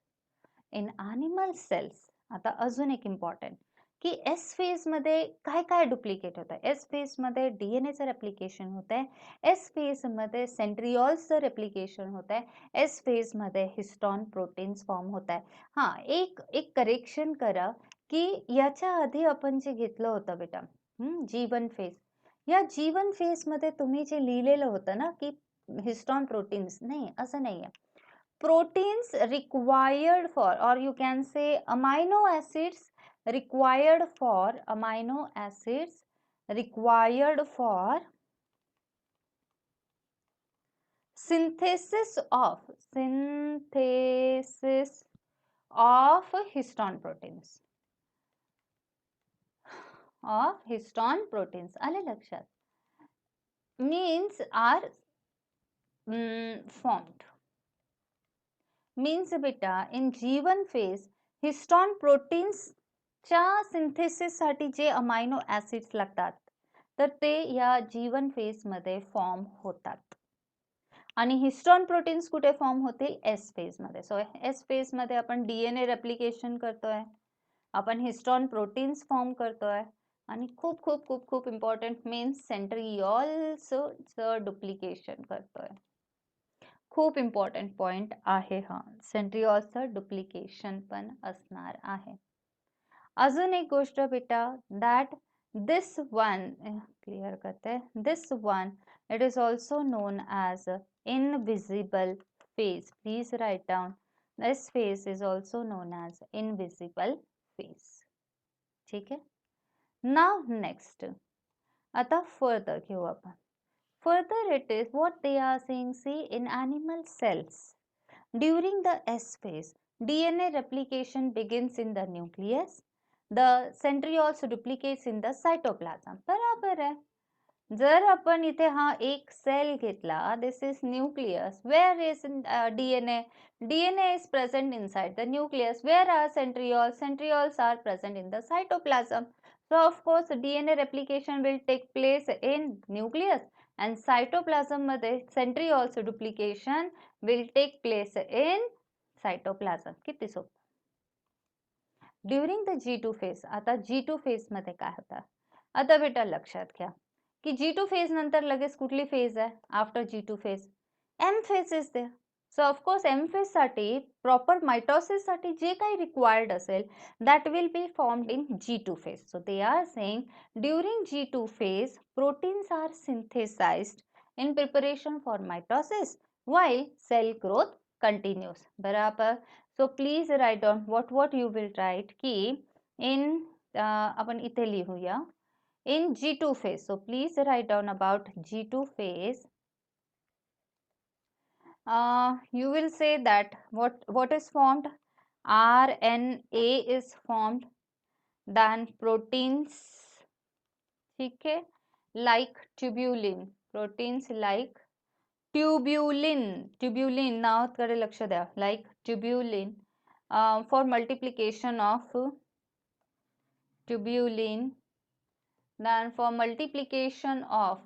In animal cells आता अजून एक important की S phase मध्ये काय काय डुप्लिकेट होत आहे. एस फेज मध्ये डीएनएचं रेप्लिकेशन होत आहे. एस फेज मध्ये सेंट्रिओल्सचं रेप्लिकेशन होत आहे. एस फेज मध्ये हिस्टॉन प्रोटीन्स फॉर्म होत आहे. हा एक करेक्शन करा की याच्या आधी आपण जे घेतलं होतं बेटा G1 फेज, या G1 फेज मध्ये तुम्ही जे लिहिलेलं होतं ना की हिस्टॉन प्रोटीन्स, नाही असं नाहीये. Proteins required for, or you can say amino acids required for synthesis of histone proteins. आले लक्षात? means are formed. मीन्स बेटा इन G1 फेज हिस्टॉन प्रोटीन्सच्या सिंथेसिससाठी जे अमायनो ऍसिड्स लागतात तर ते या G1 फेज मध्ये फॉर्म होतात. आणि हिस्टॉन प्रोटीन्स कुठे फॉर्म होतील? एस फेज मध्ये. सो एस फेज मध्ये आपण डीएनए रेप्लिकेशन करतोय, आपण हिस्टॉन प्रोटीन्स फॉर्म करतोय आणि खूप खूप खूप खूप इम्पॉर्टंट मीन्स सेंट्रिओल्सचं डुप्लिकेशन करतोय. खूप इम्पॉर्टंट पॉइंट आहे हा. सेंट्रिओल्सचं डुप्लिकेशन पण असणार आहे. अजून एक गोष्ट बेटा दॅट दिस वन क्लिअर करते. This one it is also known as invisible phase. Please write down. This phase is also known as invisible phase. ठीक आहे. नाव नेक्स्ट आता फर्दर घेऊ आपण. Further, it is what they are saying. See, in animal cells, during the S phase, DNA replication begins in the nucleus. The centrioles duplicates in the cytoplasm. बराबर है. जर आपण इथे हा एक सेल घेतला, this is nucleus. Where is DNA? DNA is present inside the nucleus. Where are centrioles? Centrioles are present in the cytoplasm. So of course DNA replication will take place in nucleus and cytoplasm मध्ये centrioles duplication will take place in cytoplasm. किती सोपं. During the G2 phase. आता G2 phase मध्ये काय होतं? आता बेटा लक्षात घ्या की G2 फेज नंतर लगेच कुठली फेज आहे? After G2 phase M phase is there. So of course M phase साठी प्रॉपर मायटोसिस साठी जे काही रिक्वायर्ड असेल that will be formed in G2 phase. So they are saying during G2 phase proteins are synthesized in preparation for mitosis while cell growth continues. बराबर. So please write down what you will write की in आपण इथे लिहूया in G2 phase. So please write down about G2 phase. You will say that what is formed? RNA is formed. Then proteins, ठीक है, like tubulin. Proteins like tubulin नावाकडे लक्ष द्या, like tubulin for multiplication of tubulin. Then for multiplication of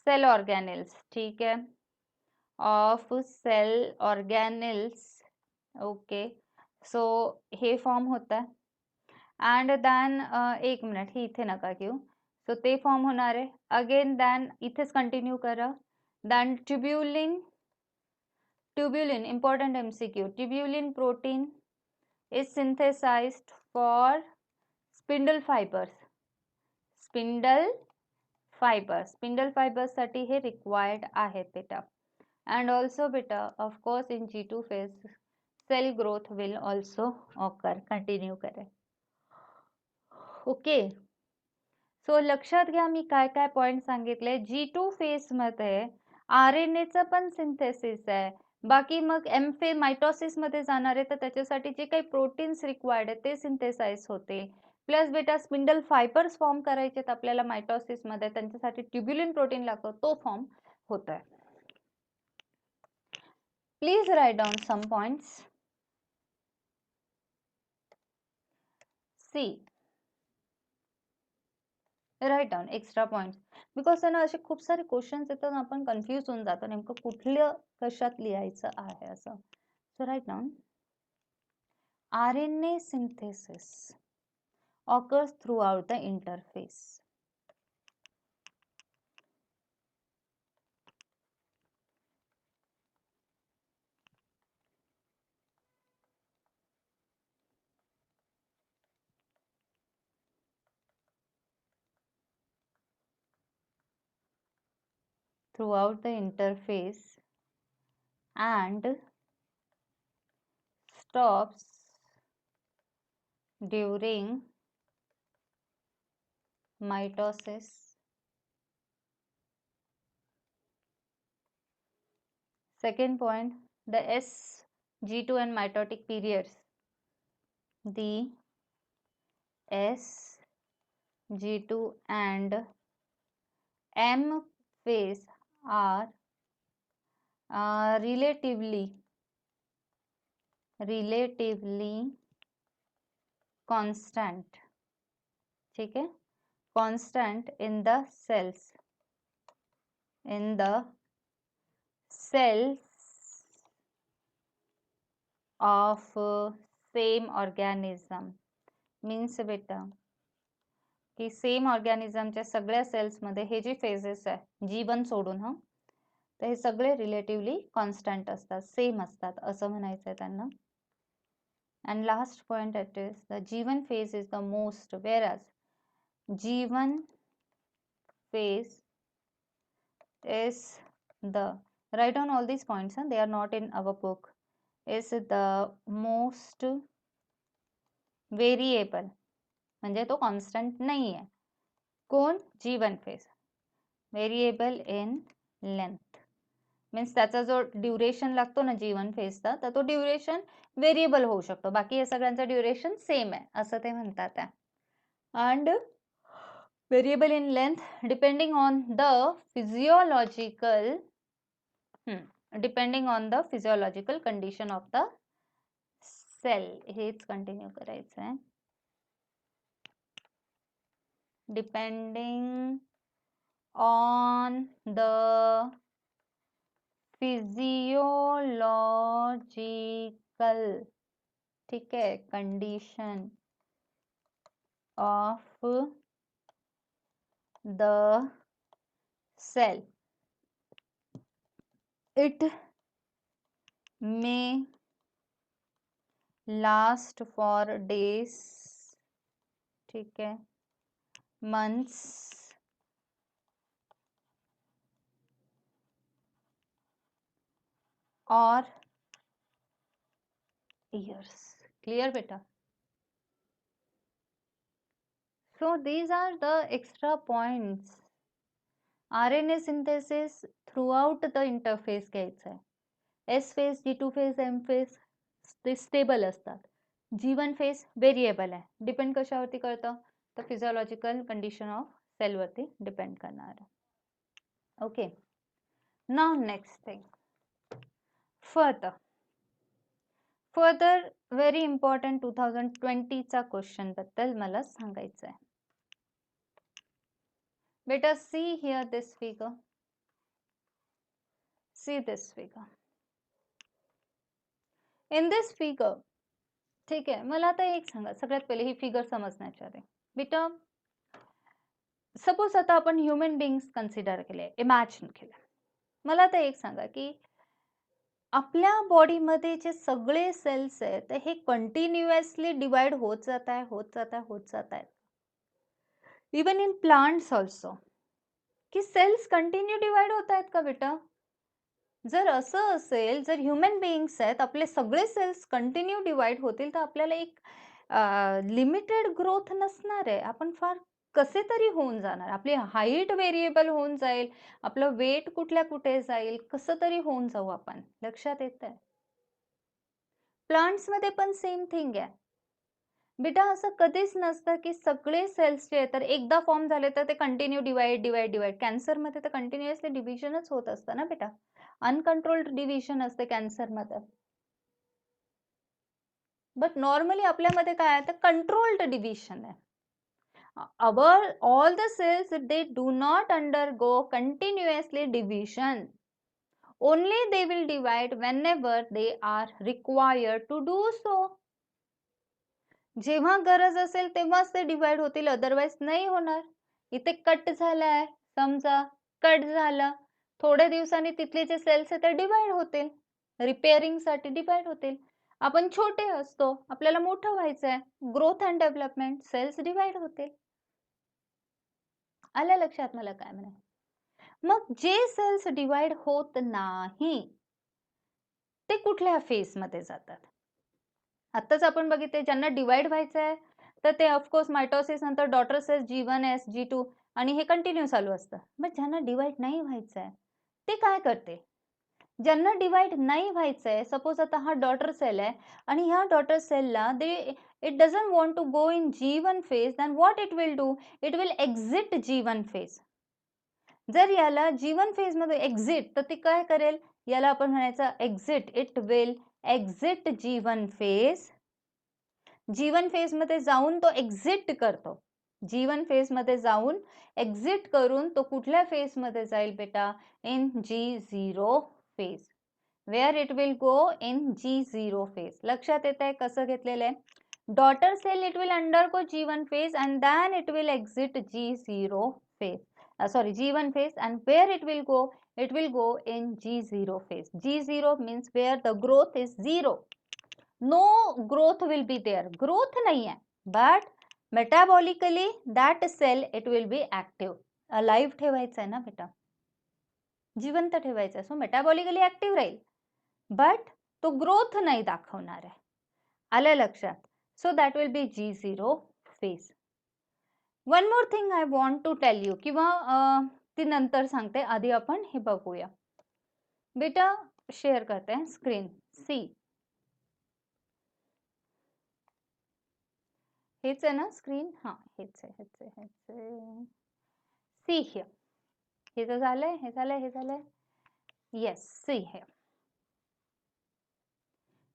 cell organelles, ठीक है, of cell organelles. Okay, so हे form होता है. And then एक मिनिट, हे इथे नका घेऊ. सो ते फॉर्म होणार आहे. अगेन देन इथेच कंटिन्यू करा. Then tubulin important MCQ. Tubulin protein is synthesized for spindle fibers. Spindle fibers साठी हे required आहेत बेटा. And also बेटा, of course in G2 phase cell growth will also occur. Continue करें. ओके. सो लक्षात घ्या मी काय काय पॉइंट सांगितले. G2 फेज मध्ये RNA चं पण सिंथेसिस आहे. बाकी मग M फेज मायटोसिस मध्ये जाणार आहे तर त्याच्यासाठी जे काही प्रोटीन्स रिक्वायर्ड आहेत ते सिंथेसाइज होते. प्लस बेटा स्पिंडल फायबर्स फॉर्म करायचे आपल्याला मायटोसिस मध्ये, त्यांच्यासाठी ट्युब्युलिन प्रोटीन लागतो, तो फॉर्म होत आहे. Please write down some points. See, write down extra points. Because त्यांना असे खूप सारे क्वेश्चन्स येतात, आपण कन्फ्यूज होऊन जातो नेमकं कुठल्या कशात लिहायचं आहे असं. So write down. RNA synthesis occurs throughout the interphase. Throughout the interphase and stops during mitosis. Second point, the SG2 and mitotic periods. The SG2 and M phase are relatively constant. ठीक है, constant in the cells of same organism. Means बेटा की same ऑर्गॅनिझमच्या सगळ्या सेल्समध्ये हे जे phases आहे G1 सोडून हा, तर हे सगळे रिलेटिव्हली कॉन्स्टंट असतात, सेम असतात असं म्हणायचं आहे त्यांना. And last point, it is the G1 phase is the most, whereas G1 phase is the, write down all these points, they are not in our book, is the most variable, म्हणजे तो constant नाही आहे. कोण? G1 phase. Variable in length means त्याचा जो duration लागतो ना G1 फेजचा, तर तो ड्युरेशन व्हेरिएबल होऊ शकतो. बाकी हे सगळ्यांचं ड्युरेशन सेम आहे असं ते म्हणतात आहे. And variable in length depending on the physiological condition of the cell. हेच कंटिन्यू करायचं आहे. Depending on the physiological, ठीक है, condition of the cell, it may last for days, ठीक है, months or years. Clear beta? So these are the extra points. RNA synthesis throughout the interphase घ्यायचं आहे. S phase, G2 phase, M phase ते stable असतात. G1 phase variable आहे. Depend कशावरती करतं? तर physiological condition of sale वरती depend करणार आहे. Okay, now next thing, further very important 2020 चा क्वेश्चन बद्दल मला सांगायचं आहे. बेटा see here this figure, see this figure. In this figure, ठीक आहे, मला आता एक सांगा, सगळ्यात पहिले ही फिगर समजण्याच्या आधी बेटा, सपोज आता आपण ह्युमन बिंग्स कन्सिडर केले, इमॅजिन केलं. मला आता एक सांगा की आपल्या बॉडीमध्ये जे सगळे सेल्स आहेत हे कंटिन्युअसली डिवाइड होत जात आहेत. इवन इन प्लांट्स ऑल्सो, की सेल्स कंटिन्यू डिवाइड होत आहेत का बेटा? जर असं असेल, जर ह्युमन बिईंग्स आहेत, आपले सगळे सेल्स कंटिन्यू डिवाइड होतील, तर आपल्याला एक लिमिटेड ग्रोथ नसणार आहे. आपण फार कसे तरी होऊन जाणार. आपली हाईट व्हेरिएबल होऊन जाईल, आपलं वेट कुठल्या कुठे जाईल, कसं तरी होऊन जाऊ आपण. लक्षात येत आहे? प्लांट्स मध्ये पण सेम थिंग आहे बेटा. असं कधीच नसतं की सगळे सेल्स जे तर एकदा फॉर्म झाले तर ते कंटिन्यू डिवाइड. कॅन्सर मध्ये तर कंटिन्युअसली डिव्हिजनच होत असतं ना बेटा. अनकंट्रोल्ड डिव्हिजन असते कॅन्सर मध्ये. बट नॉर्मली आपल्यामध्ये काय आहे तर कंट्रोल्ड डिव्हिजन आहे. all the cells, they do not undergo continuously division. Only they will divide whenever they are required to do so. जेव्हा गरज असेल तेव्हाच ते डिवाइड होतील, अदरवाइज नाही होणार. इथे कट झालाय, समजा कट झालं, थोड्या दिवसांनी तिथले जे सेल्स आहेत ते डिवाइड होतील, रिपेअरिंग साठी डिवाइड होतील. आपण छोटे असतो, आपल्याला मोठं व्हायचंय, growth and development, cells divide होतील. आलं लक्षात मला काय म्हणे? मग जे सेल्स डिवाइड होत नाही ते कुठल्या फेज मध्ये जातात? आताच आपण बघितले, ज्यांना डिवाइड व्हायचंय तर ते ऑफकोर्स मायटोसिस नंतर daughter cells G1, S, G2 आणि हे कंटिन्यू चालू असतं. मग ज्यांना डिवाइड नाही व्हायचंय ते काय करते? ज्यांना डिवाइड नाही व्हायचंय, सपोज आता हा डॉटर सेल आहे आणि ह्या daughter सेलला it doesn't want to go in G1 phase, then what it will do? It will exit G1 phase. जर याला G1 phase मध्ये एक्झिट, तर ती काय करेल? याला आपण म्हणायचं exit. It will exit G1 phase. G1 phase मध्ये जाऊन तो एक्झिट करतो. G1 phase मध्ये जाऊन एक्झिट करून तो कुठल्या फेज मध्ये जाईल बेटा? In G0 phase. Where it will go? in G0 phase. लक्षात येत आहे कसं घेतलेलं आहे? Daughter cell, it will undergo G1 phase and then it will exit G0 phase. G1 phase, and where it will go? It will go in G0 phase. G0 means where the growth is 0. No growth will be there. Growth nahi hai, but metabolically that cell, it will be active. Alive ठेवायचं आहे ना बेटा, जिवंत ठेवायचं आहे. So metabolically active राहील, but तो growth नाही दाखवणार आहे. आलं लक्षात? So that will be G0 phase. One more thing I want to tell you, किंवा ती नंतर सांगते, आधी आपण हे बघूया. बेटा शेअर करते हैं स्क्रीन. सी, हेच आहे ना स्क्रीन? हा, हेच आहे. See here. हे तर झालंय, हे झालंय. Yes, see here.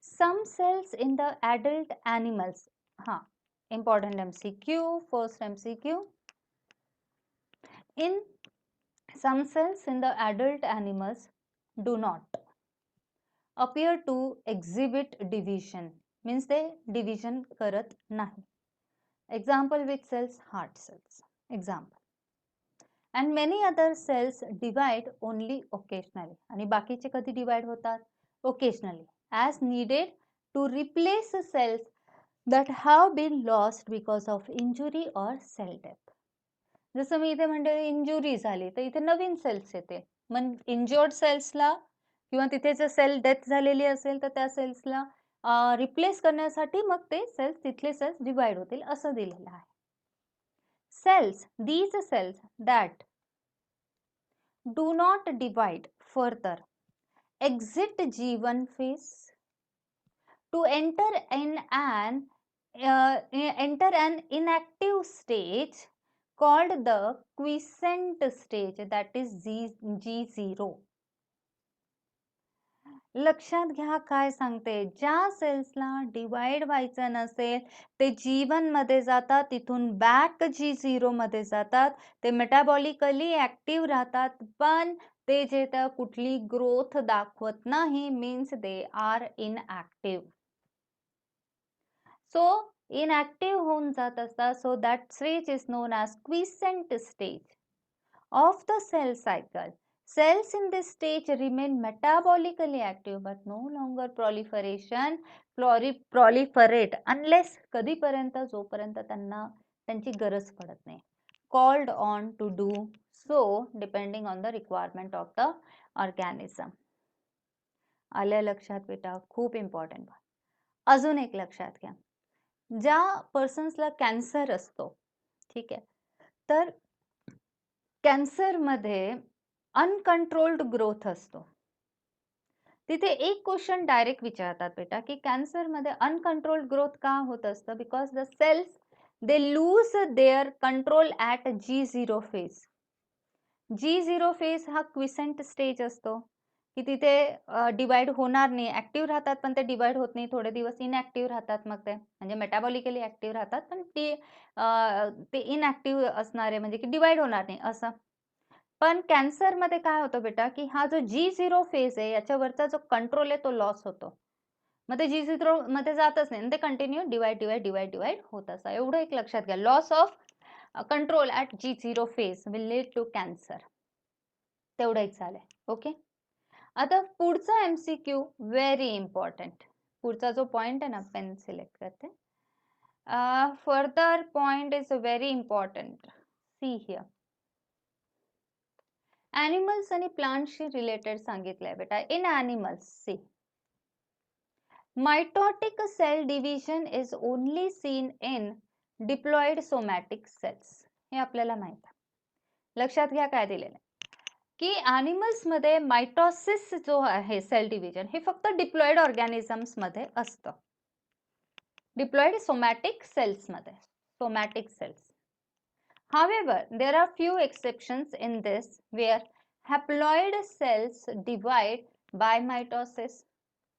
Some cells in the adult animals. हाँ, important MCQ, first MCQ. In some cells in the adult animals do not appear to exhibit division. Means they division करत नाही. Example which cells? Heart cells. Example. And many other cells divide only occasionally. आणि बाकीचे कधी divide होतात? Occasionally. As needed to replace cells that have been lost because of injury or cell death. जसं मी इथे म्हणते injury झाली तर इथे नवीन सेल्स येते. मग इंज्युअर्ड सेल्सला किंवा तिथे जर सेल डेथ झालेली असेल तर त्या सेल्सला रिप्लेस करण्यासाठी मग ते सेल्स, तिथले सेल्स डिवाइड होतील असं दिलेलं आहे. Cells, these cells that do not divide further exit G1 phase to enter an inactive stage called the quiescent stage, that is G0. लक्षात घ्या काय सांगते, ज्या सेल्सला डिवाइड व्हायचं नसेल ते G1 मध्ये जातात, तिथून बॅक G0 मध्ये जातात. ते मेटाबॉलिकली ऍक्टिव्ह राहतात, पण ते जे त्या कुठली ग्रोथ दाखवत नाही. Means they are inactive. So inactive होऊन जात असतात. So that stage is non as quiescent stage of the cell cycle. Cells in this stage remain metabolically active but no longer proliferate unless कधीपर्यंत, जोपर्यंत त्यांची गरज पडत नाही. Called on to do so depending on the requirement of the organism. आलं लक्षात बेटा? खूप इम्पॉर्टंट. अजून एक लक्षात घ्या, ज्या पर्सन्सला कॅन्सर असतो, ठीक आहे, तर कॅन्सर मध्ये अनकंट्रोल्ड ग्रोथ असतो. तिथे एक क्वेश्चन डायरेक्ट विचारतात बेटा की कॅन्सर मध्ये अनकंट्रोल्ड ग्रोथ का होत असतं? Because the cells they lose their control at G0 phase. G0 phase हा क्विसेंट स्टेज असतो की तिथे डिवाइड होणार नाही, ऍक्टिव्ह राहतात पण ते डिवाइड होत नाही, थोडे दिवस इनऍक्टिव्ह राहतात. मग ते म्हणजे मेटाबॉलिकली ऍक्टिव्ह राहतात पण ते इनऍक्टिव्ह असणारे, म्हणजे की डिवाइड होणार नाही असं. पण कॅन्सर मध्ये काय होतं बेटा की हा जो G0 फेज आहे याच्यावरचा जो कंट्रोल आहे तो लॉस होतो. मग ते G0 मध्ये जातच नाही, ते कंटिन्यू डिवाइड होत असं. एवढं एक लक्षात घ्या, loss of control at G0 phase will lead to cancer. तेवढं एक झालंय. ओके, आता पुढचा MCQ व्हेरी इम्पॉर्टंट. पुढचा जो पॉइंट आहे ना, पेन सिलेक्ट करते. Further point is very important. See here. Animals आणि प्लांट्सशी रिलेटेड सांगितलंय बेटा. In animals, see, mitotic cell division is only seen in diploid somatic cells. हे आपल्याला माहित आहे. लक्षात घ्या काय दिलेलं की ॲनिमल्स मध्ये मायटोसिस जो आहे, सेल डिव्हिजन, हे फक्त डिप्लॉइड ऑर्गॅनिझम्स मध्ये असतं. डिप्लॉइड सोमॅटिक सेल्स मध्ये, somatic cells. However, there are few exceptions in this where haploid cells divide by mitosis.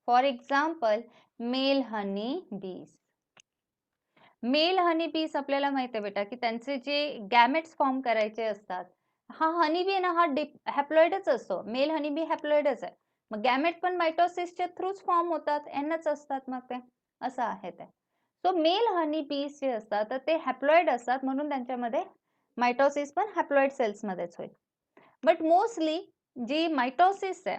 For example, male honey bees. Male honey bees आपल्याला माहिती आहे बेटा की त्यांचे जे गॅमेट्स फॉर्म करायचे असतात, हा हनी बी ना, हा हॅप्लॉइडच असतो. मेल हनी बी हॅप्लॉइडच आहे. मग गॅमेट पण मायटोसिसच्या थ्रूच फॉर्म होतात, एनच असतात मग ते, असं आहे ते. सो मेल हनी बीज जे असतात तर ते हॅप्लॉइड असतात, म्हणून त्यांच्यामध्ये मायटोसिस पण हॅप्लॉइड सेल्स मध्येच होईल. बट मोस्टली जी मायटोसिस आहे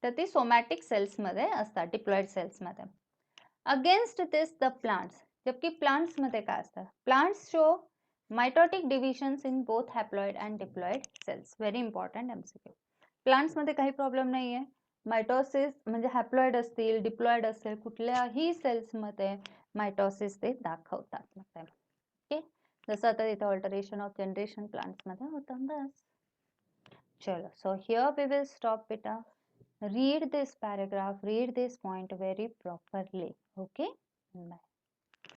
तर ती सोमॅटिक सेल्स मध्ये असतात, डिप्लॉइड सेल्स मध्ये. अगेन्स्ट दिस द प्लांट्स, जबकि प्लांट्स मध्ये काय असतं? Plants show mitotic divisions in both haploid and diploid cells. Very important MCQ. Plants मध्ये काही प्रॉब्लेम नाहीये. मायटोसिस म्हणजे हॅप्लॉइड असतील, डिप्लॉइड असेल, कुठल्याही सेल्स मध्ये मायटोसिस ते दाखवतात. ओके, जसं आता इथे ऑल्टरेशन ऑफ जनरेशन प्लांट्स मध्ये होतं बस. चलो, so here we will stop beta. Read this paragraph, read this point very properly. Okay, bye.